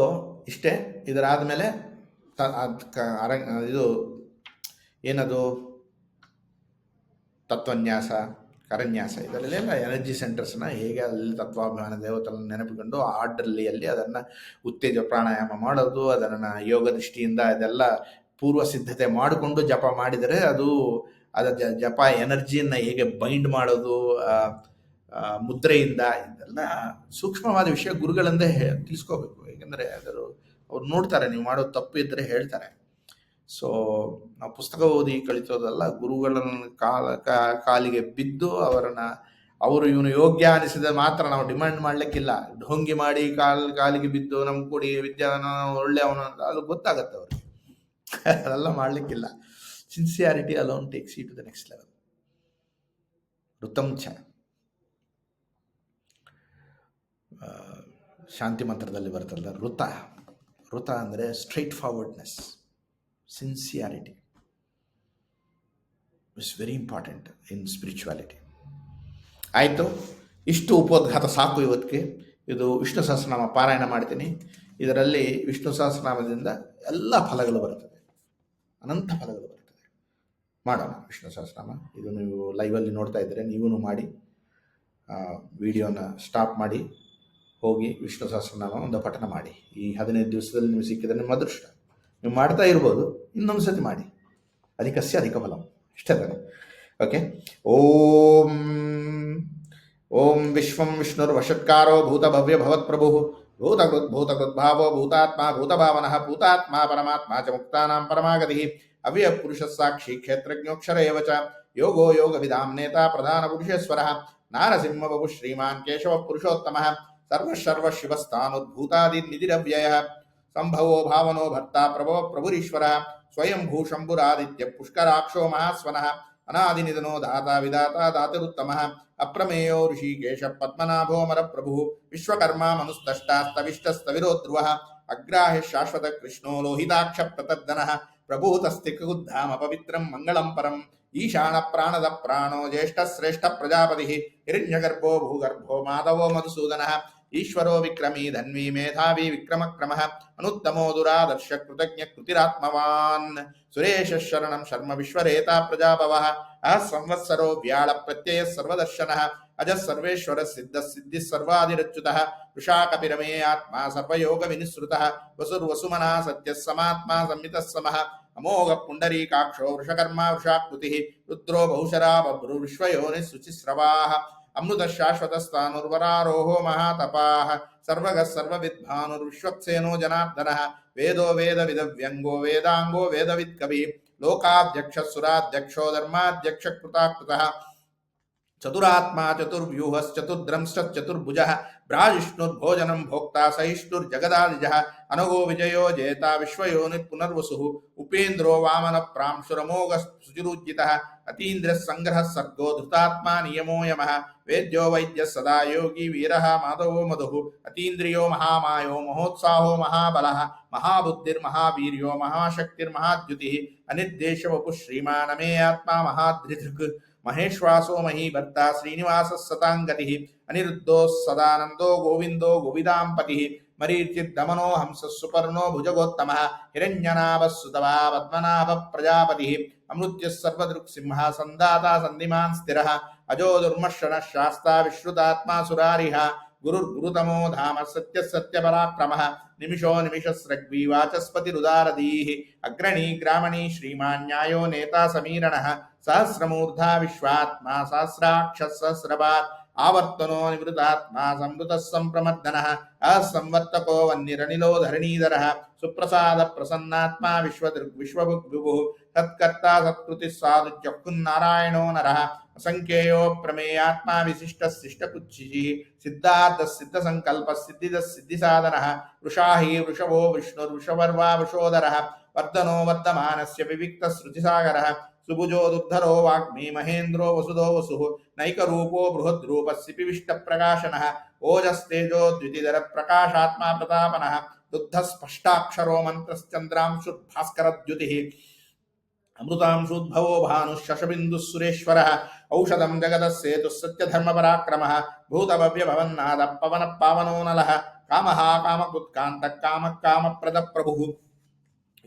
ಇಷ್ಟೇ. ಇದರಾದಮೇಲೆ ಇದು ಏನದು ತತ್ವನ್ಯಾಸ, ಕರನ್ಯಾಸ, ಇದರಲ್ಲೆಲ್ಲ ಎನರ್ಜಿ ಸೆಂಟರ್ಸ್ನ ಹೇಗೆ ಅಲ್ಲಿ ತತ್ವಾಭಿಮಾನ ದೇವತೆಗಳನ್ನು ನೆನಪಿಕೊಂಡು ಅಲ್ಲಿ ಅದನ್ನು ಉತ್ತೇಜ ಪ್ರಾಣಾಯಾಮ ಮಾಡೋದು, ಅದನ್ನು ಯೋಗ ದೃಷ್ಟಿಯಿಂದ ಅದೆಲ್ಲ ಪೂರ್ವ ಸಿದ್ಧತೆ ಮಾಡಿಕೊಂಡು ಜಪ ಮಾಡಿದರೆ ಅದು ಅದರ ಜಪ ಎನರ್ಜಿಯನ್ನು ಹೇಗೆ ಬೈಂಡ್ ಮಾಡೋದು ಮುದ್ರೆಯಿಂದ, ಇದೆಲ್ಲ ಸೂಕ್ಷ್ಮವಾದ ವಿಷಯ. ಗುರುಗಳಂದೇ ತಿಳಿಸ್ಕೋಬೇಕು. ಏಕೆಂದರೆ ಅವ್ರು ನೋಡ್ತಾರೆ, ನೀವು ಮಾಡೋದು ತಪ್ಪು ಇದ್ದರೆ ಹೇಳ್ತಾರೆ. ಸೊ ನಾವು ಪುಸ್ತಕ ಓದಿ ಕಲಿತೋದಲ್ಲ, ಗುರುಗಳನ್ನು ಕಾಲಿಗೆ ಬಿದ್ದು ಅವರು ಇವನು ಯೋಗ್ಯ ಅನಿಸಿದ ಮಾತ್ರ ನಾವು ಡಿಮ್ಯಾಂಡ್ ಮಾಡ್ಲಿಕ್ಕಿಲ್ಲ. ಢೋಂಗಿ ಮಾಡಿ ಕಾಲಿಗೆ ಬಿದ್ದು ನಮ್ಗೆ ಕೊಡಿ ವಿದ್ಯಾನ ಒಳ್ಳೆ ಅವನು ಅಂತ ಅದು ಗೊತ್ತಾಗತ್ತೆ ಅವ್ರಿಗೆ. ಅದೆಲ್ಲ ಮಾಡ್ಲಿಕ್ಕಿಲ್ಲ. Sincerity alone takes you to the next level. ಋತಂಚ ಶಾಂತಿ ಮಂತ್ರದಲ್ಲಿ ಬರ್ತಲ್ಲ, ಋತ ಅಂದರೆ straightforwardness, sincerity is very important in spirituality. ಆಯಿತು, ಇಷ್ಟು ಉಪೋದ್ಘಾತ ಸಾಕು ಇವತ್ತಿಗೆ. ಇದು ವಿಷ್ಣು ಸಹಸ್ರನಾಮ ಪಾರಾಯಣ ಮಾಡ್ತೀನಿ. ಇದರಲ್ಲಿ ವಿಷ್ಣು ಸಹಸ್ರನಾಮದಿಂದ ಎಲ್ಲ ಫಲಗಳು ಬರ್ತದೆ, ಅನಂತ ಫಲಗಳು ಬರ್ತದೆ. ಮಾಡೋಣ ವಿಷ್ಣು ಸಹಸ್ರನಾಮ. ಇದು ನೀವು ಲೈವಲ್ಲಿ ನೋಡ್ತಾ ಇದ್ದರೆ ನೀವೂ ಮಾಡಿ, ವಿಡಿಯೋನ ಸ್ಟಾಪ್ ಮಾಡಿ ಹೋಗಿ ವಿಷ್ಣು ಸಹಸ್ರನಾಮ ಒಂದು ಪಠನ ಮಾಡಿ. ಈ 15 ದಿವಸದಲ್ಲಿ ನೀವು ಸಿಕ್ಕಿದ್ರೆ ನಿಮ್ಮ ಅದೃಷ್ಟ. ನೀವು ಮಾಡ್ತಾ ಇರ್ಬೋದು, ಇನ್ನೊಂದು ಸತಿ ಮಾಡಿ. ಅಧಿಕಸ್ಯ ಅಧಿಕ ಫಲಂ. ಇಷ್ಟೇ ತಾನೆ? ಓಕೆ. ಓಂ ವಿಶ್ವಂ ವಿಷ್ಣುರ್ವಷತ್ಕಾರೋ ಭೂತ ಭವ್ಯ ಭವತ್ಪ್ರಭು ಭೂತಕೃದ್ಭಾವೋ ಭೂತಾತ್ಮ ಭೂತಭಾವನಃ ಭೂತಾತ್ಮ ಪರಮಾತ್ಮ ಚ ಮುಕ್ತಾನಾಂ ಪರಮಾಗತಿ ಅವ್ಯಯ ಪುರುಷ ಸಾಕ್ಷಿ ಕ್ಷೇತ್ರಜ್ಞೋಕ್ಷರ ಏವ ಚ ಯೋಗೋ ಯೋಗ ವಿಧಾಂ ನೇತಾ ಪ್ರಧಾನ ಪುರುಷೇಶ್ವರಃ ನಾರಸಿಂಹ ಬಭು ಶ್ರೀಮಾನ್ ಕೇಶವ ಪುರುಷೋತ್ತಮಃ ಸರ್ವಶರ್ವ ಶಿವಸ್ಥಾನುದ್ಭೂತಾದಿರ್ನಿಧಿರವ್ಯಯಃ ಸಂಭವೋ ಭಾವನೋ ಭರ್ತಾ ಪ್ರಭುರೀಶ್ವರಃ ಸ್ವಯಂ ಭೂಶಂಭುರಾದಿತ್ಯ ಪುಷ್ಕರಾಕ್ಷೋ ಮಹಾಸ್ವನಃ ಅನಾದಿನಿಧನೋ ದಾತಾ ವಿಧಾತಾ ದಾತರುತ್ತಮಃ ಅಪ್ರಮೇಯೋ ಋಷಿಕೇಶ ಪದ್ಮನಾಭೋ ಮರಪ್ರಭು ವಿಶ್ವಕರ್ಮ ಮನುಸ್ತಷ್ಟಾಸ್ತವಿಷ್ಟಸ್ತವಿರೋ ಧ್ರುವಃ ಅಗ್ರಾಹಿ ಶಾಶ್ವತ ಕೃಷ್ಣೋ ಲೋಹಿತಾಕ್ಷ ಪ್ರತರ್ದನಃ ಪ್ರಭೂತಸ್ತಿಕುದ್ಧಾಮ ಪವಿತ್ರಂ ಮಂಗಳಂ ಪರಂ ಈಶಾನ ಪ್ರಾಣದ ಪ್ರಾಣೋ ಜ್ಯೇಷ್ಠ ಶ್ರೇಷ್ಠ ಪ್ರಜಾಪತಿ ಹಿರಣ್ಯಗರ್ಭೋ ಭೂಗರ್ಭೋ ಮಾಧವೋ ಮಧುಸೂದನಃ ಈಶ್ವರೋ ವಿಕ್ರಮೀ ಧನ್ವಿ ಮೇಧಾವಿ ವಿಕ್ರಮಕ್ರಮಃ ಅನುತ್ತಮೋ ದುರಾದರ್ಶ ಕೃತಜ್ಞ ಕೃತಿರಾತ್ಮವಾನ್ ಸುರೇಶ ಶರಣಂ ಶರ್ಮ ವಿಶ್ವರೇತಾ ಪ್ರಜಾಭವಃ ಸಂವತ್ಸರೋ ವ್ಯಾಳ ಪ್ರತ್ಯಯ ಸರ್ವದರ್ಶನಃ ಅಜ ಸರ್ವೇಶ್ವರ ಸಿದ್ಧ ಸಿದ್ಧಿ ಸರ್ವಾದಿರಚ್ಯುತಃ ವೃಷಾಕಪಿರಮೇ ಆತ್ಮ ಸರ್ವಯೋಗ ವಿನಿಸೃತಃ ವಸುರ್ವಸುಮನಾ ಸತ್ಯ ಸಮಾತ್ಮ ಸಂಹಿತ ಸಮಃ ಅಮೋಘ ಪುಂಡರೀಕಾಕ್ಷೋ ವೃಷಕರ್ಮ ವೃಷಾಕೃತಿ ರುದ್ರೋ ಬಹುಶರಾ ಬಭ್ರು ವಿಶ್ವಯೋನಿ ಶುಚಿಸ್ರವಾಃ ಅಮೃತ ಶಾಶ್ವತ ಸ್ಥಾನುರ್ವರಾರೋಹೋ ಮಹಾತಪಾಃ ಸರ್ವಗ ಸರ್ವವಿದ್ಭಾನುರ್ವಿಶ್ವಕ್ಸೇನೋ ಜನಾರ್ದನಃ ವೇದೋ ವೇದ ವಿದವ್ಯಂಗೋ ವೇದಾಂಗೋ ವೇದವಿತ್ ಕವಿ ಲೋಕಾಧ್ಯಕ್ಷ ಸುರಾಧ್ಯಕ್ಷೋ ಧರ್ಮಾಧ್ಯಕ್ಷ ಕೃತಾಕೃತಃ ಚತುರಾತ್ಮ ಚತುರ್ವ್ಯೂಹಶ್ಚತುರ್ದ್ರಂಶ್ಚತುರ್ಭುಜಃ ಭ್ರಾಜಿಷ್ಣುರ್ಭೋಜನಂ ಭೋಕ್ತಾ ಸಹಿಷ್ಣುರ್ಜಗದಾದಿಜಃ ಅನಗೋ ವಿಜಯೋ ಜೇತಾ ವಿಶ್ವಯೋನಿತ್ ಪುನರ್ವಸುಃ ಉಪೇಂದ್ರೋ ವಾಮನ ಪ್ರಾಂಶುರಮೋಘ ಸುಚಿರುಜ್ಜಿತಃ ಅತೀಂದ್ರ ಸಂಗ್ರಹ ಸರ್ಗೋ ಧೃತಾತ್ಮ ನಿಯಮೋ ಯಮಃ ವೇದ್ಯೋ ವೈದ್ಯ ಸದಾ ಯೋಗಿ ವೀರಃ ಮಾಧವೋ ಮಧುಃ ಅತೀಂದ್ರಿಯೋ ಮಹಾಮಾಯೋ ಮಹೋತ್ಸಾಹೋ ಮಹಾಬಲಃ ಮಹಾಬುದ್ಧಿರ್ಮಹಾವೀರ್ಯೋ ಮಹಾಶಕ್ತಿರ್ಮಹಾದ್ಯುತಿಃ ಅನಿರ್ದೇಶ ವಪು ಶ್ರೀಮಾನಮೇ ಆತ್ಮ ಮಹಾದ್ರಿಧೃಕ್ ಮಹೇಶ್ವಾಸೋ ಮಹೀಭರ್ತಾ ಶ್ರೀನಿವಾಸ ಸತಾಂಗತಿ ಅನಿರುದ್ಧೋ ಸದಾನಂದೋ ಗೋವಿಂದೋ ಗೋವಿದಾಂಪತಿ ಮರೀಚಿರ್ದಮನೋ ಹಂಸ ಸುಪರ್ಣೋ ಭುಜಗೋತ್ತಮಃ ಹಿರಣ್ಯನಾಭ ಸುತವಾ ಪದ್ಮನಾಭ ಪ್ರಜಾಪತಿ ಅಮೃತ್ಯ ಸರ್ವದೃಕ್ ಸಿಂಹ ಸಂದಾತಾ ಸಂಧಿಮಾನ್ ಸ್ಥಿರಃ ಅಜೋ ದುರ್ಮರ್ಷಣ ಶಾಸ್ತಾ ವಿಶ್ರುತಾತ್ಮ ಸುರಾರಿಹ ಗುರುರ್ಗುರುತಮೋ ಧಾಮ ಸತ್ಯ ಸತ್ಯ ಪರಾಕ್ರಮಃ ನಿಮಿಷೋ ನಿಮಿಷಸ್ರಗ್ವಿ ವಾಚಸ್ಪತಿರುದಾರದೀಃ ಅಗ್ರಣೀ ಗ್ರಾಮಣೀ ಶ್ರೀಮಾನ್ಯಾಯೋ ನೇತಾ ಸಮೀರಣಃ ಸಹಸ್ರಮೂರ್ಧಾ ವಿಶ್ವಾತ್ಮ ಸಹಸ್ರಾಕ್ಷ ಸಹಸ್ರಪಾತ್ ಆವರ್ತನೋ ನಿವೃತಾತ್ಮ ಸಂವೃತ ಸಂಪ್ರಮರ್ದನಃ ಅಸಂವರ್ತಕೋ ವನ್ನಿರನಿಲೋ ಧರಣೀಧರಃ ಸುಪ್ರಸಾದ ಪ್ರಸನ್ನಾತ್ಮ ವಿಶ್ವಭುಕ್ ವಿಭುಃ तत्कर्ता सत्कृति साधुच्यकुन्नारायणो नरः असंख्येयो प्रमेयात्मा विशिष्टः शिष्टपुच्छिः सिद्धार्थः सिद्धसंकल्पः सिद्धिदः सिद्धिसाधनः वृषा हि वृषभो विष्णुर्वृषवर्वा वृषोदरः वर्धनो वर्धमानस्य विविक्तश्रुतिसागरः सुभुजो दुग्धरो वाग्मी महेन्द्रो वसुधो वसुः नैकरूपो बृहद्रूपस्य पिविष्टप्रकाशनः ओजस्तेजो द्वितिधर प्रकाशात्मा प्रतापनः दुग्धस्पष्टाक्षरो मन्त्रश्चन्द्रांशुर्भास्करद्युतिः अमृतांशुद्भवो भानुः सुरेश्वरः औषधं जगदस्सेतुः सत्यधर्मपराक्रमः भूतभव्यभवन्नादः पवनः पावनो नलः कामः कामकृत्कान्तः कामः कामप्रदः प्रभुः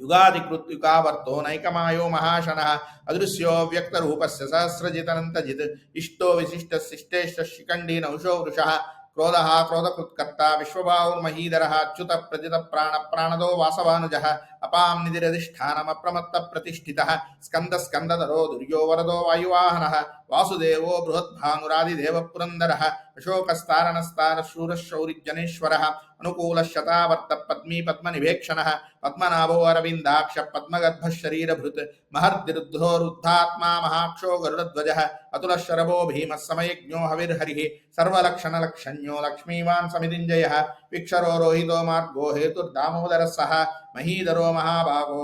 युगादिकृत्युकावर्तो नैकमायो महाशनः अदृश्यो व्यक्तरूपस्य सहस्रजितनन्तजित् इष्टो विशिष्टशिष्टेश्च शिखण्डी नौषो वृषः क्रोधः क्रोधकृत्कर्ता विश्वबाहुर्महीधरः अच्युत प्रजित प्राणदो वासवानुजः अपां निधिरधिष्ठानमप्रमत्तप्रतिष्ठितः स्कन्दधरो दुर्यो वरदो वायुवाहनः वासुदेवो बृहद्भानुरादिदेवपुरन्दरः अशोकस्तारणस्तारशूरशौरिजनेश्वरः अनुकूलशतावर्त पद्मी पद्मनिभेक्षणः पद्मनाभो अरविन्दाक्ष पद्मगर्भः शरीरभृत् महर्दिरुद्धोरुद्धात्मा महाक्षो गरुडध्वजः अतुलशरभो भीमः समयज्ञो हविर्हरिः सर्वलक्षणलक्षण्यो लक्ष्मीवान् समितिञ्जयः विक्षरो रोहितो मार्गो हेतुर्दामोदरः सः महीधरो महाभागो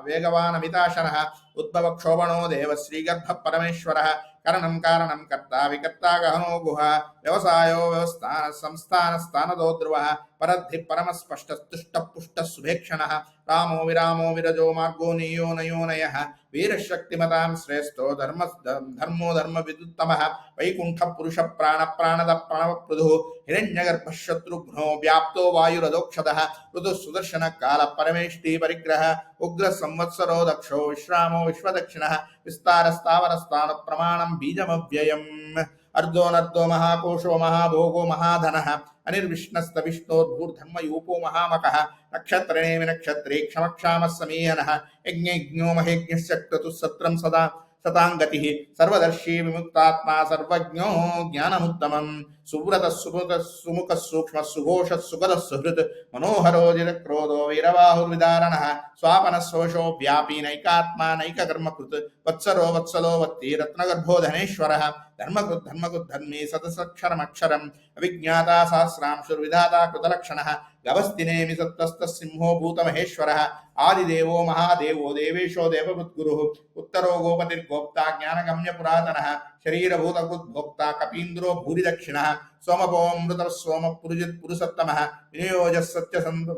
वेगवानमिताशनः उद्भवक्षोभणो देव श्रीगर्भ परमेश्वरः करणं कारणं कर्ता विकर्ता गहनो गुहा व्यवसायो व्यवस्थान संस्थान स्थानदो ध्रुवः परद्धि परमस्पष्टस्तुष्टपुष्टः सुभेक्षणः रामो विरामो विरजो मार्गो नियो नयो नयः वीरशक्तिमतां श्रेष्ठो धर्मो धर्मविदुत्तमः वैकुण्ठः पुरुषः प्राणद प्रणवपृथुः हिरण्यगर्भः शत्रुघ्नो व्याप्तो वायुरदोक्षदः ऋतुः सुदर्शनः कालः परमेष्टि परिग्रह उग्रः संवत्सरो दक्षो विश्रामो विश्वदक्षिणः विस्तारस्तावरस्तान प्रमाणं बीजमव्ययम् अर्धोनर्धो महाकोशो महाभोगो महाधनः अनिर्विष्णस्तविष्णोर्भूर्धर्मयूपो महामकः नक्षत्रेणेमि नक्षत्रे क्षमक्षामः समीहनः यज्ञो महेज्ञश्च क्रतुः सत्रं सदा सतांगतिः सर्वदर्शी विमुक्तात्मा सर्वज्ञो ज्ञानमुत्तमम् सुव्रतः सुमुखः सूक्ष्मः सुघोषः सुगतः सुहृत् मनोहरो जितक्रोधो वीरबाहुर्विदारणः स्वापनः शोषो व्यापी नैकात्मा नैककर्मकृत् वत्सरो वत्सलो वत्ती रत्नगर्भो धनेश्वरः धर्मकृद्धर्मी सतसक्षरमक्षरम् अविज्ञाता सहस्रांशुर्विधाता कृतलक्षणः गवस्तिनेमि सत्त्वस्तः सिंहो भूतमहेश्वरः आदिदेवो महादेवो देवेशो देवभूद्गुरुः उत्तरो गोपतिर्गोप्ता ज्ञानगम्य पुरातनः शरीरभूतभूद्भोक्ता कपीन्द्रो भूरिदक्षिणः सोमपोऽमृतः सोम पुरुषोत्तमः विनियोजः सत्यसन्ध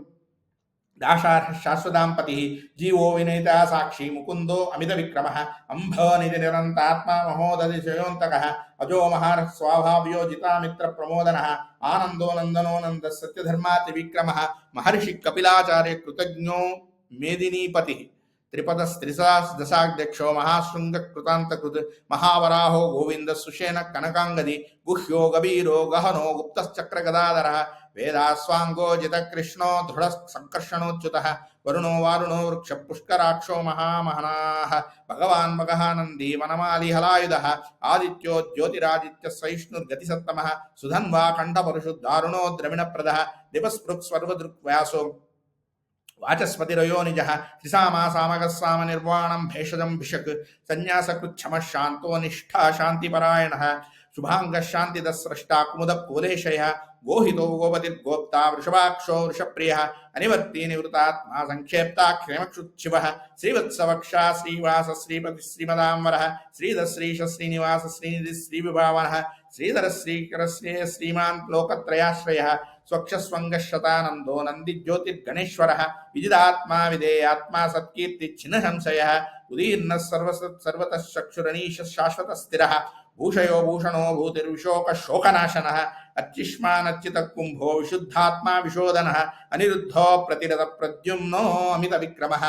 दाशार्ह शाश्वतांपतिः जीवो विनयिता साक्षी मुकुंदो अमित विक्रमः अंभ निधि निरंतात्मा महोदधिशयोन्तकः अजो महार स्वाभाव्यो जितामित्र प्रमोदनः आनंदो नंदनो नंद सत्यधर्माति विक्रमः महर्षि कपिलाचार्य कृतज्ञो मेदिनीपतिः त्रिपदस्त्रिशादशाध्यक्षो महाशृंग कृतांतकृत महावराहो गोविंद सुषेण कनकांगदी गुह्यो गभीरो गहनो गुप्तश्चक्र गदाधरः वेदास्वांगो जितकृष्णो दृढ़ संकर्षणोच्युतः वरुणो वारुणो वृक्ष पुष्कराक्षो महामहनाः भगवान् मगहानंदी वनमाली हलायुधः आदित्यो ज्योतिरादित्य सहिष्णुर्गतिसत्तमः सुधन्वा कंठपरुषुदारुणो द्रविणप्रदः दिपस्पृक्स्वर्वदृक्व्यासो वाचस्पतिरयो निजः त्रिसामासामगः सामनिर्वाणं भेषजं भिषक् संन्यासकृच्छमः शान्तो निष्ठा शान्तिपरायणः शुभांगः शान्तिदस्रष्टा कुमुदकोलेशयः गोहितो गोपतिर्गोप्ता वृषभाक्षो वृषप्रियः अनिवर्ती निवृतात्मा संक्षेप्ता क्षेमक्षुच्छिवः श्रीवत्सवक्षा श्रीवास श्रीपति श्रीमदाम्बरः श्रीधश्रीश श्रीनिवास श्रीनिधि श्रीविभावनः श्रीधर श्रीकर श्रीमान् लोकत्रयाश्रयः स्वक्षस्वङ्गशतानन्दो नन्दिज्योतिर्गणेश्वरः विजिदात्मा विधेयात्मा सत्कीर्तिच्छिन्नसंशयः उदीर्णः सर्वतः चक्षुरनीश शाश्वतः स्थिरः भूषयो भूषणो भूतिर्विशोकशोकनाशनः अर्चिष्मानच्युतकुम्भो विशुद्धात्मा विशोधनः अनिरुद्धो प्रतिरथ प्रद्युम्नो अमितविक्रमः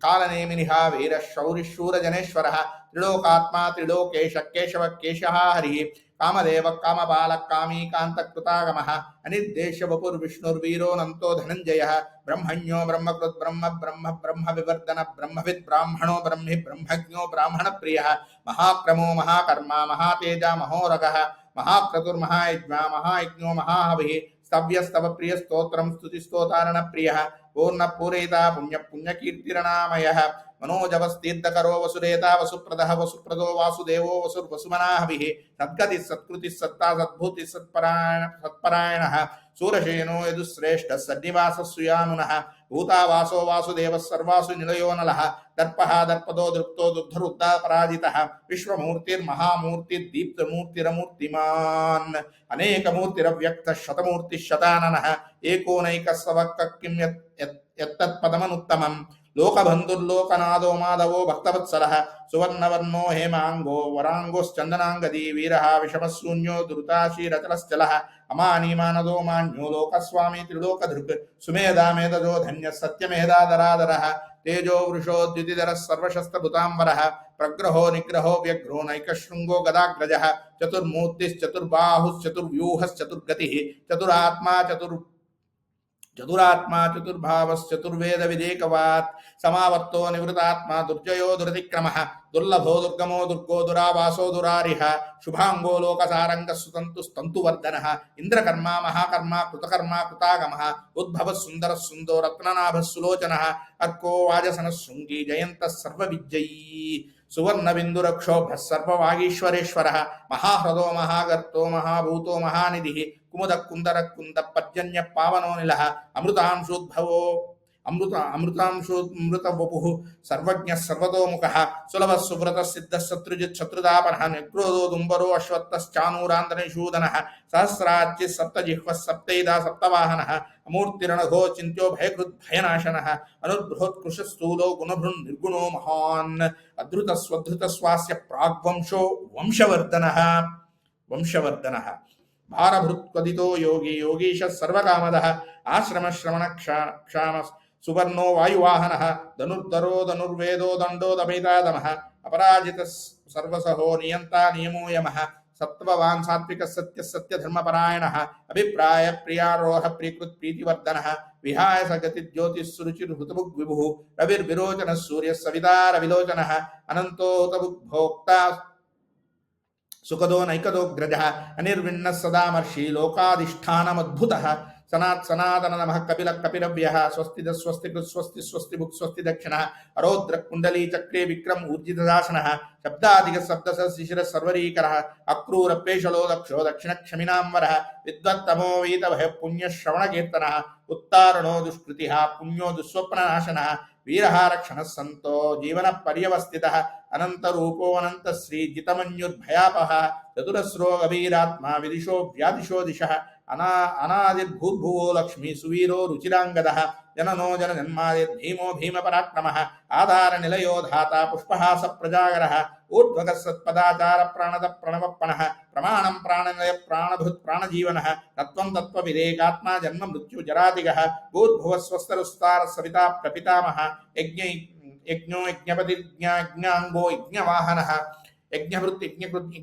कालनेमिनिहा वीरः शौरिशूरजनेश्वरः त्रिलोकात्मा त्रिलोकेश केशव केशः हरिः कामदेव कामबालः कामीकान्तकृतागमः अनिर्देश्य वपुर्विष्णुर्वीरो नन्तो धनञ्जयः ब्रह्मण्यो ब्रह्मकृत् ब्रह्म विवर्धन ब्रह्मविद् ब्राह्मणो ब्रह्मि ब्रह्मज्ञो ब्राह्मणप्रियः महाक्रमो महाकर्मा महातेजा महोरगः महाक्रतुर्महायज्ञा महायज्ञो महाहविः ಸ್ತವ್ಯಸ್ತವ ಪ್ರಿಯ ಸ್ತೋತ್ರಂ ಸ್ತುತಿ ಸ್ತೋತಾರಣ ಪ್ರಿಯ ಪೂರ್ಣ ಪೂರೈತಾ ಪುಣ್ಯ ಪುಣ್ಯಕೀರ್ತಿರಣಾಮಯ ಮನೋಜವಸ್ತೀರ್ಥಕರೋ ವಸುರೇತಾ ವಸುಪ್ರದಃ ವಸುಪ್ರದೋ ವಾಸುದೇವೋ ವಸುರ್ವಸುಮನಾಹವಿಃ ಸದ್ಗತಿ ಸತ್ಕೃತಿ ಸತ್ತಾ ಸದ್ಭೂತಿ ಸತ್ಪರಾಯಣಃ ಸೂರಶೇನೋ ಯದುಶ್ರೇಷ್ಠ ಸನ್ನಿವಾಸ ಸುಯಾನುನಃ ಭೂತಾವಾಸೋ ವಾಸುದೇವಃ ಸರ್ವಾಸು ನಿಲಯೋ ನಲಃ ದರ್ಪಃ ದರ್ಪದೋ ದೃಪ್ತೋ ದುರ್ಧರುದ್ಧ ಪರಾಜಿತಃ ವಿಶ್ವಮೂರ್ತಿರ್ಮಹಾಮೂರ್ತಿ ದೀಪ್ತಮೂರ್ತಿರಮೂರ್ತಿಮಾನ್ ಅನೇಕಮೂರ್ತಿರವ್ಯಕ್ತ ಶತಮೂರ್ತಿ ಶತಾನನಃ ಏಕೋನೈಕಸ್ಸವಕ್ಕ ಕಿಂ ಯತ್ತತ್ಪದಮನುತ್ತಮಂ ಲೋಕಬಂಧುರ್ಲೋಕನಾದೋ ಮಾಧವೋ ಭಕ್ತವತ್ಸಲಃ ಸುವರ್ಣವರ್ಣೋ ಹೇಮಾಂಗೋ ವರಾಂಗೋಶ್ಚಂದನಾಂಗದಿ ವೀರಃ ವಿಷಮಶೂನ್ಯೋ ದುರುತಾಶೀರಚಲಶ್ಚಲಃ ಅಮಾನಿಮಾನದೋ ಮಾನ್ಯೋ ಲೋಕಸ್ವಾಮಿ ತ್ರಿಲೋಕಧೃಕ್ ಸುಮೇಧಾ ಮೇಧಜೋ ಧನ್ಯ ಸತ್ಯಮೇಧಾಧರಾಧರಃ ತೇಜೋ ವೃಷೋದ್ಯುತಿಧರಃ ಸರ್ವಶಸ್ತ್ರಭೃತಾಂಬರಃ ಪ್ರಗ್ರಹೋ ನಿಗ್ರಹೋ ವ್ಯಗ್ರೋ ನೈಕಶೃಂಗೋ ಗದಾಗ್ರಜಃ ಚತುರ್ಮೂರ್ತಿಶ್ಚತುರ್ಬಾಹುಶ್ಚತುರ್ವ್ಯೂಹಶ್ಚತುರ್ಗತಿಃ ಚತುರಾತ್ಮಾ ಚತುರ್ವೇದ ವಿದೇಕವಾತ್ ಸಮಾವರ್ತೋ ನಿವೃತಾತ್ಮ ದುರ್ಜಯೋ ದುರತಿಕ್ರಮಃ ದುರ್ಲಭೋ ದುರ್ಗಮೋ ದುರ್ಗೋ ದುರಾವಾಸೋ ದುರಾರಿಹ ಶುಭಾಂಗೋ ಲೋಕಸಾರಂಗ ಸುತಂತು ಸ್ತಂತುವರ್ಧನಃ ಇಂದ್ರಕರ್ಮ ಮಹಾಕರ್ಮ ಕೃತಕರ್ಮ ಕೃತಾಗಮಃ ಉದ್ಭವ ಸುಂದರ ಸುಂದೋ ರತ್ನನಾಭ ಸುಲೋಚನಃ ಅರ್ಕೋ ವಾಜಸನ ಶೃಂಗಿ ಜಯಂತ ಸರ್ವವಿಜ್ಜಯೀ ಸುವರ್ಣ ಬಿಂದುರಕ್ಷೋಭ ಸರ್ವವಾಗೀಶ್ವರೇಶ್ವರಃ ಮಹಾಹೃದೋ ಮಹಾಗರ್ತೋ ಮಹಾಭೂತೋ ಮಹಾನಿಧಿಃ ಕುಮುದ ಕುಂದರ ಕುಂದ ಪರ್ಜನ್ಯ ಪಾವನೋ ನಿಲಃ ಅಮೃತಾಂಶೋದ್ಭವೋ ಅಮೃತ ವಪುಃ ಸರ್ವಜ್ಞ ಸರ್ವತೋಮುಖಃ ಸುಲಭ ಸುವ್ರತ ಸಿದ್ಧ ಶತ್ರುಜಿತ್ ಶತ್ರುದಾಪನಃ ನಿಗ್ರೋಧೋ ದುಂಬರೋ ಅಶ್ವತ್ಥಶ್ಚಾನೂರಾಂತನಿಷೂದನಃ ಸಹಸ್ರಾಚ್ಯ ಸಪ್ತಜಿಹ್ವ ಸಪ್ತೈದ ಸಪ್ತವಾಹನಃ ಅಮೂರ್ತಿರಣಘೋ ಚಿಂತ್ಯೋ ಭಯಕೃತ್ ಭಯನಾಶನಃ ಅನುರ್ಬೃಹತ್ಕೃಶ ಸ್ಥೂಲೋ ಗುಣಭೃನ್ ನಿರ್ಗುಣೋ ಮಹಾನ್ ಅಧೃತ ಸ್ವಧೃತ ಸ್ವಾಸ್ಯ ಪ್ರಾಗ್ವಂಶೋ ವಂಶವರ್ಧನಃ ಭಾರಭೃತ್ವದಿತೋ ಯೋಗಿ ಯೋಗೀಶ ಸರ್ವಕಾಮದಃ ಆಶ್ರಮ ಶ್ರವಣ ಕ್ಷಾಮ ಸುವರ್ಣೋ ವಾಯುವಾಹನಃ ಧನುರ್ಧರೋ ಧನುರ್ವೇದೋ ದಂಡೋ ದಮೈತಾದಮಃ ಅಪರಾಜಿತ ಸರ್ವಸಹೋ ನಿಯಂತಾ ನಿಯಮೋ ಯಮಃ ಸತ್ವವಾನ್ ಸಾತ್ವಿಕ ಸತ್ಯ ಸತ್ಯ ಧರ್ಮಪರಾಯಣಃ ಅಭಿಪ್ರಾಯ ಪ್ರಿಯಾರೋಹ ಪ್ರೀಕೃತ್ ಪ್ರೀತಿವರ್ಧನಃ ವಿಹಾಯ ಸಗತಿ ಜ್ಯೋತಿಃ ಸುರುಚಿರ್ ಹುತಭುಗ್ ವಿಭುಃ ರವಿರ್ವಿರೋಚನ ಸೂರ್ಯ ಸವಿತಾರ ವಿಲೋಚನಃ ಅನಂತೋ ಹುತಭುಗ್ ಭೋಕ್ತಾ ಸುಖದೋ ನೈಕದೋಗ್ರಜಃ ಅನಿರ್ವಿಣ್ಣ ಸದಾಮರ್ಷಿ ಲೋಕಾಧಿಷ್ಠಾನಮದ್ಭುತಃ ಸನಾತನ ನಮಃ ಕಪಿಲ ಕಪಿರವ್ಯಃ ಸ್ವಸ್ತಿದ ಸ್ವಸ್ತಿಕೃತ್ ಸ್ವಸ್ತಿ ಸ್ವಸ್ತಿ ಭುಕ್ ಸ್ವಸ್ತಿ ದಕ್ಷಿಣಃ ಅರೋದ್ರ ಕುಂಡಲಿ ಚಕ್ರೇ ವಿಕ್ರಮ್ ಊರ್ಜಿತದಾಸನಃ ಶಬ್ದಾಧಿಕ ಸಪ್ತಸ ಶಿಶಿರ ಸರ್ವರೀಕರಃ ಅಕ್ರೂರ ಪೇಶಲೋ ದಕ್ಷೋ ದಕ್ಷಿಣ ಕ್ಷಮಿನಾಂಬರಃ ವಿದ್ವತ್ತಮೋ ವೀತಭಯ ಪುಣ್ಯ ಶ್ರವಣ ಕೀರ್ತನಃ ಉತ್ತಾರಣೋ ದುಷ್ಕೃತಿಃ ಪುಣ್ಯೋ ದುಸ್ವಪ್ನನಾಶನಃ ವೀರಃ ರಕ್ಷಣಃ ಸಂತೋ ಜೀವನ ಪರ್ಯವಸ್ಥಿತಃ ಅನಂತರೂಪೋ ಅನಂತ ಶ್ರೀ ಜಿತಮನ್ಯುರ್ಭಯಾಪಃ ಚತುರಸ್ರೋ ಗಭೀರಾತ್ಮ ವಿದಿಶೋ ವ್ಯಾದಿಶೋ ದಿಶಃ ಅನಾದಿರ್ಭೂರ್ಭುವೋ ಲಕ್ಷ್ಮೀ ಸುವೀರೋ ರುಚಿರಾಂಗದಃ ಜನನೋ ಜನ ಜನ್ಮಾದಿರ್ ಭೀಮೋ ಭೀಮ ಪರಾಕ್ರಮಃ ಆಧಾರ ನಿಲಯೋ ಧಾತಾ ಪುಷ್ಪಹಾಸ ಪ್ರಜಾಗರಃ ಊರ್ಧ್ವಗ ಸತ್ಪದಾಚಾರ ಪ್ರಾಣದ ಪ್ರಣವಪ್ಪಣಃ ಪ್ರಮಾಣಂ ಪ್ರಾಣನಯ ಪ್ರಾಣಭೃತ್ ಪ್ರಾಣಜೀವನಃ ತತ್ವಂ ತತ್ವ ವಿವೇಕಾತ್ಮ ಜನ್ಮ ಮೃತ್ಯು ಜರಾದಿಗಃ ಭೂರ್ಭುವ ಸ್ವಸ್ತರುಸ್ತಾರ ಸವಿತಾ ಪ್ರಪಿತಾಮಹ ಯಜ್ಞೋ ಯಜ್ಞಪತಿಜ್ಞಾಂಗೋ ಯಜ್ಞವಾಹನಃ ಯಜ್ಞಭೃತ್ ಯಜ್ಞಕೃತ್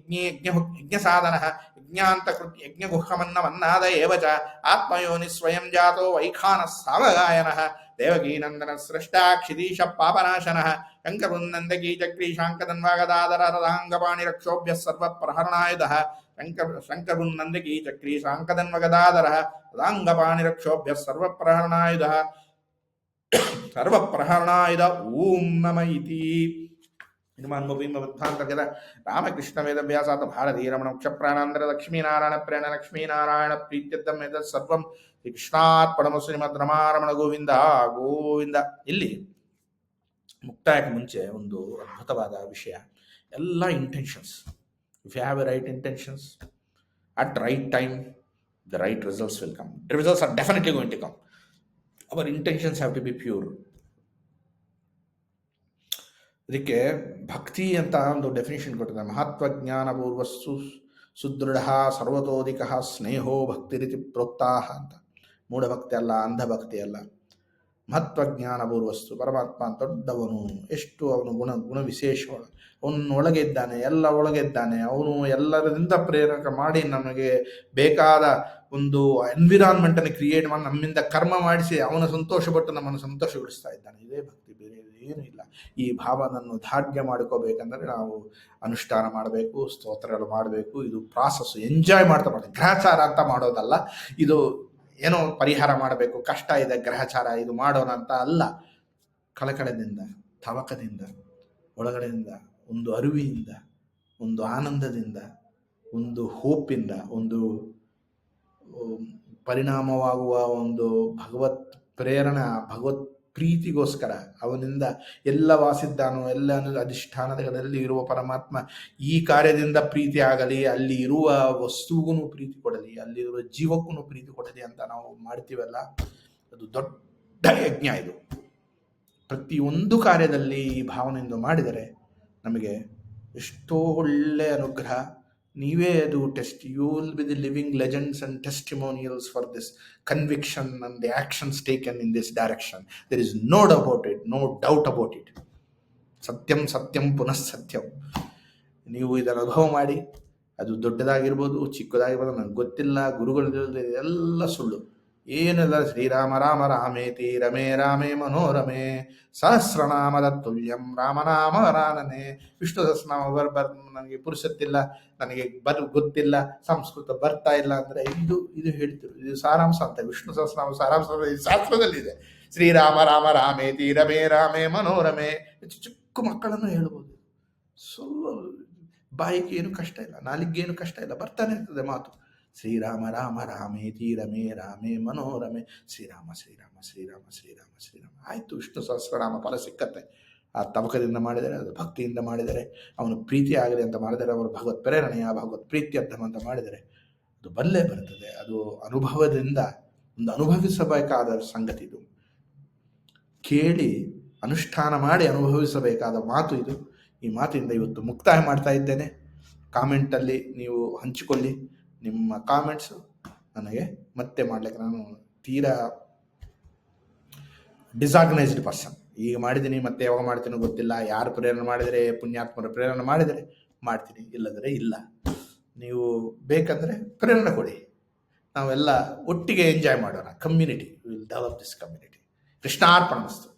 ಯಜ್ಞಸಾಧನಃ ಯಜ್ಞಾಂತಕೃತ್ ಯಜ್ಞಗುಹಮನ್ನಮನ್ನಾದ ಏವ ಚ ಆತ್ಮಯೋನಿ ಸ್ವಯಂ ಜಾತೋ ವೈಖಾನಃ ಸಾವಗಾಯನಃ ದೇವಕೀನಂದನ ಸೃಷ್ಟಾ ಕ್ಷಿತೀಶ ಪಾಪನಾಶನಃ ಶಂಕರುನ್ನಂದಕೀ ಚಕ್ರೀ ಶಾಂಕದನ್ವಾಗದಾದರ ರಥಾಂಗಪಾಣಿ ರಕ್ಷೋಭ್ಯ ಸರ್ವಪ್ರಹರಣಾಯುಧಃ ಶಂಕರುನ್ನಂದಕೀ ಚಕ್ರೀ ಶಾಂಕದನ್ವಗದಾದರ ರಥಾಂಗಪಾಣಿ ರಕ್ಷೋಭ್ಯ ಸರ್ವಪ್ರಹರಣಾಯುಧ ಓಂ ನಮ ಇತಿ ಹನುಮಾನ್ಮುಖಾಂತರ್ಗತ ರಾಮಕೃಷ್ಣ ವೇದವ್ಯಾಸಾತ ಭಾರತೀ ರಮಣ ಕ್ಷಪ್ರಾಣಾಂತರ ಲಕ್ಷ್ಮೀನಾರಾಯಣ ಪ್ರೇಣ ಲಕ್ಷ್ಮೀನಾರಾಯಣ ಪ್ರೀತ್ಯರ್ಥಂ ಎತತ್ ಸರ್ವಂ ಕೃಷ್ಣಾರ್ಪಣಮಸ್ತು ಶ್ರೀಮದ್ ರಮಾರಮಣ ಗೋವಿಂದ ಗೋವಿಂದ. ಇಲ್ಲಿ ಮುಕ್ತಾಯಕ್ಕೆ ಮುಂಚೆ ಒಂದು ಅದ್ಭುತವಾದ ವಿಷಯ. ಎಲ್ಲ intentions, if you have a right intentions at right time, the right results will come. Results are definitely going to come. Our intentions have to be pure. ಇದಕ್ಕೆ ಭಕ್ತಿ ಅಂತ ಒಂದು ಡೆಫಿನೇಷನ್ ಕೊಟ್ಟಿದ್ದಾರೆ. ಮಹತ್ವಜ್ಞಾನಪೂರ್ವಸ್ಸು ಸುದೃಢ ಸರ್ವತೋಧಿಕ ಸ್ನೇಹೋ ಭಕ್ತಿರಿತಿ ಪ್ರೋಕ್ತಾಹ ಅಂತ. ಮೂಢಭಕ್ತಿ ಅಲ್ಲ, ಅಂಧಭಕ್ತಿ ಅಲ್ಲ. ಮಹತ್ವಜ್ಞಾನಪೂರ್ವಸ್ಸು, ಪರಮಾತ್ಮ ದೊಡ್ಡವನು, ಎಷ್ಟು ಅವನು ಗುಣ ವಿಶೇಷಗಳು, ಅವನೊಳಗೆ ಇದ್ದಾನೆ, ಎಲ್ಲ ಒಳಗೆ ಇದ್ದಾನೆ. ಅವನು ಎಲ್ಲರಿಂದ ಪ್ರೇರಕ ಮಾಡಿ ನಮಗೆ ಬೇಕಾದ ಒಂದು ಎನ್ವಿರಾನ್ಮೆಂಟನ್ನು ಕ್ರಿಯೇಟ್ ಮಾಡಿ ನಮ್ಮಿಂದ ಕರ್ಮ ಮಾಡಿಸಿ ಅವನ ಸಂತೋಷಪಟ್ಟು ನಮ್ಮನ್ನು ಸಂತೋಷಗೊಳಿಸ್ತಾ ಇದ್ದಾನೆ. ಇದೇ ಭಕ್ತಿ, ಬೇರೆ ಏನೂ ಇಲ್ಲ. ಈ ಭಾವನನ್ನು ಧಾರ್ಯ ಮಾಡ್ಕೋಬೇಕಂದ್ರೆ ನಾವು ಅನುಷ್ಠಾನ ಮಾಡಬೇಕು, ಸ್ತೋತ್ರಗಳು ಮಾಡಬೇಕು. ಇದು ಪ್ರಾಸೆಸ್, ಎಂಜಾಯ್ ಮಾಡ್ತಾ ಮಾಡಿ, ಗ್ರಹಚಾರ ಅಂತ ಮಾಡೋದಲ್ಲ. ಇದು ಏನೋ ಪರಿಹಾರ ಮಾಡಬೇಕು, ಕಷ್ಟ ಇದೆ, ಗ್ರಹಚಾರ ಇದು ಮಾಡೋಣ ಅಂತ ಅಲ್ಲ. ಕಳಕಳದಿಂದ, ತವಕದಿಂದ, ಒಳಗಡೆಯಿಂದ, ಒಂದು ಅರಿವಿನಿಂದ, ಒಂದು ಆನಂದದಿಂದ, ಒಂದು ಹೋಪಿಂದ, ಒಂದು ಪರಿಣಾಮವಾಗುವ ಒಂದು ಭಗವತ್ ಪ್ರೇರಣಾ, ಭಗವತ್ ಪ್ರೀತಿಗೋಸ್ಕರ ಅವನಿಂದ ಎಲ್ಲ ವಾಸಿದ್ದಾನೋ ಎಲ್ಲ ಅಧಿಷ್ಠಾನಗಳಲ್ಲಿ ಇರುವ ಪರಮಾತ್ಮ ಈ ಕಾರ್ಯದಿಂದ ಪ್ರೀತಿ ಆಗಲಿ, ಅಲ್ಲಿ ಇರುವ ವಸ್ತುಗೂ ಪ್ರೀತಿ ಕೊಡಲಿ, ಅಲ್ಲಿರುವ ಜೀವಕ್ಕೂ ಪ್ರೀತಿ ಕೊಡಲಿ ಅಂತ ನಾವು ಮಾಡ್ತೀವಲ್ಲ, ಅದು ದೊಡ್ಡ ಯಜ್ಞ. ಇದು ಪ್ರತಿಯೊಂದು ಕಾರ್ಯದಲ್ಲಿ ಈ ಭಾವನೆಯಿಂದ ಮಾಡಿದರೆ ನಮಗೆ ಎಷ್ಟೋ ಒಳ್ಳೆಯ ಅನುಗ್ರಹ. ನೀವೇ ಅದು test, you will be the living legends and testimonials for this conviction and the actions taken in this direction. There is no doubt about it. ಸತ್ಯಂ ಸತ್ಯಂ ಪುನಃ ಸತ್ಯಂ. ನೀವು ಇದನ್ನು ಅನುಭವ ಮಾಡಿ. ಅದು ದೊಡ್ಡದಾಗಿರ್ಬೋದು, ಚಿಕ್ಕದಾಗಿರ್ಬೋದು, ನನಗೆ ಗೊತ್ತಿಲ್ಲ, ಗುರುಗಳು ಎಲ್ಲ ಸುಳ್ಳು, ಏನೆಲ್ಲ. ಶ್ರೀರಾಮ ರಾಮ ರಾಮೇತಿ ರಮೇ ರಾಮೇ ಮನೋರಮೆ ಸಹಸ್ರನಾಮದ ತುಲ್ಯಂ ರಾಮನಾಮ ವರಾನನೆ. ವಿಷ್ಣು ಸಹಸ್ರನಾಮ ನನಗೆ ಪುರುಷತ್ತಿಲ್ಲ, ನನಗೆ ಗೊತ್ತಿಲ್ಲ, ಸಂಸ್ಕೃತ ಬರ್ತಾ ಇಲ್ಲ ಅಂದರೆ ಇದು ಹೇಳ್ತಿರು. ಇದು ಸಾರಾಂಶ ಅಂತ. ವಿಷ್ಣು ಸಹಸ್ರನಾಮ ಸಾರಾಂಶ ಶಾಸ್ತ್ರದಲ್ಲಿದೆ. ಶ್ರೀರಾಮ ರಾಮ ರಾಮೇತಿ ರಮೇ ರಾಮೇ ಮನೋರಮೆ. ಚಿಕ್ಕ ಮಕ್ಕಳನ್ನು ಹೇಳ್ಬೋದು. ಬಾಯಿಗೆ ಏನು ಕಷ್ಟ ಇಲ್ಲ, ನಾಲಿಗೆ ಏನು ಕಷ್ಟ ಇಲ್ಲ, ಬರ್ತಾನೆ ಇರ್ತದೆ ಮಾತು. ಶ್ರೀರಾಮ ರಾಮ ರಾಮೇತಿ ರಮೇ ರಾಮೇ ಮನೋರಮೆ. ಶ್ರೀರಾಮ ಶ್ರೀರಾಮ ಶ್ರೀರಾಮ ಶ್ರೀರಾಮ ಶ್ರೀರಾಮ. ಆಯಿತು, ವಿಷ್ಣು ಸಹಸ್ರನಾಮ ಫಲ ಸಿಕ್ಕತ್ತೆ. ಆ ತವಕದಿಂದ ಮಾಡಿದರೆ, ಅದು ಭಕ್ತಿಯಿಂದ ಮಾಡಿದರೆ, ಅವನು ಪ್ರೀತಿ ಆಗಲಿ ಅಂತ ಮಾಡಿದರೆ, ಅವರು ಭಗವತ್ ಪ್ರೇರಣೆಯ ಭಗವತ್ ಪ್ರೀತ್ಯರ್ಥಂ ಅಂತ ಮಾಡಿದರೆ ಅದು ಬಲ್ಲೇ ಬರ್ತದೆ. ಅದು ಅನುಭವದಿಂದ ಒಂದು ಅನುಭವಿಸಬೇಕಾದ ಸಂಗತಿ. ಇದು ಕೇಳಿ ಅನುಷ್ಠಾನ ಮಾಡಿ ಅನುಭವಿಸಬೇಕಾದ ಮಾತು ಇದು. ಈ ಮಾತಿಂದ ಇವತ್ತು ಮುಕ್ತಾಯ ಮಾಡ್ತಾ ಇದ್ದೇನೆ. ಕಾಮೆಂಟಲ್ಲಿ ನೀವು ಹಂಚಿಕೊಳ್ಳಿ ನಿಮ್ಮ ಕಾಮೆಂಟ್ಸು. ನನಗೆ ಮತ್ತೆ ಮಾಡಲಿಕ್ಕೆ, ನಾನು ತೀರಾ ಡಿಸಾರ್ಗನೈಸ್ಡ್ ಪರ್ಸನ್. ಈಗ ಮಾಡಿದ್ದೀನಿ, ಮತ್ತೆ ಯಾವಾಗ ಮಾಡ್ತೀನೋ ಗೊತ್ತಿಲ್ಲ. ಯಾರು ಪ್ರೇರಣೆ ಮಾಡಿದರೆ, ಪುಣ್ಯಾತ್ಮರ ಪ್ರೇರಣೆ ಮಾಡಿದರೆ ಮಾಡ್ತೀನಿ, ಇಲ್ಲದರೆ ಇಲ್ಲ. ನೀವು ಬೇಕಂದರೆ ಪ್ರೇರಣೆ ಕೊಡಿ, ನಾವೆಲ್ಲ ಒಟ್ಟಿಗೆ ಎಂಜಾಯ್ ಮಾಡೋಣ. Community will develop this community. ಕೃಷ್ಣಾರ್ಪಣಮಸ್ತು.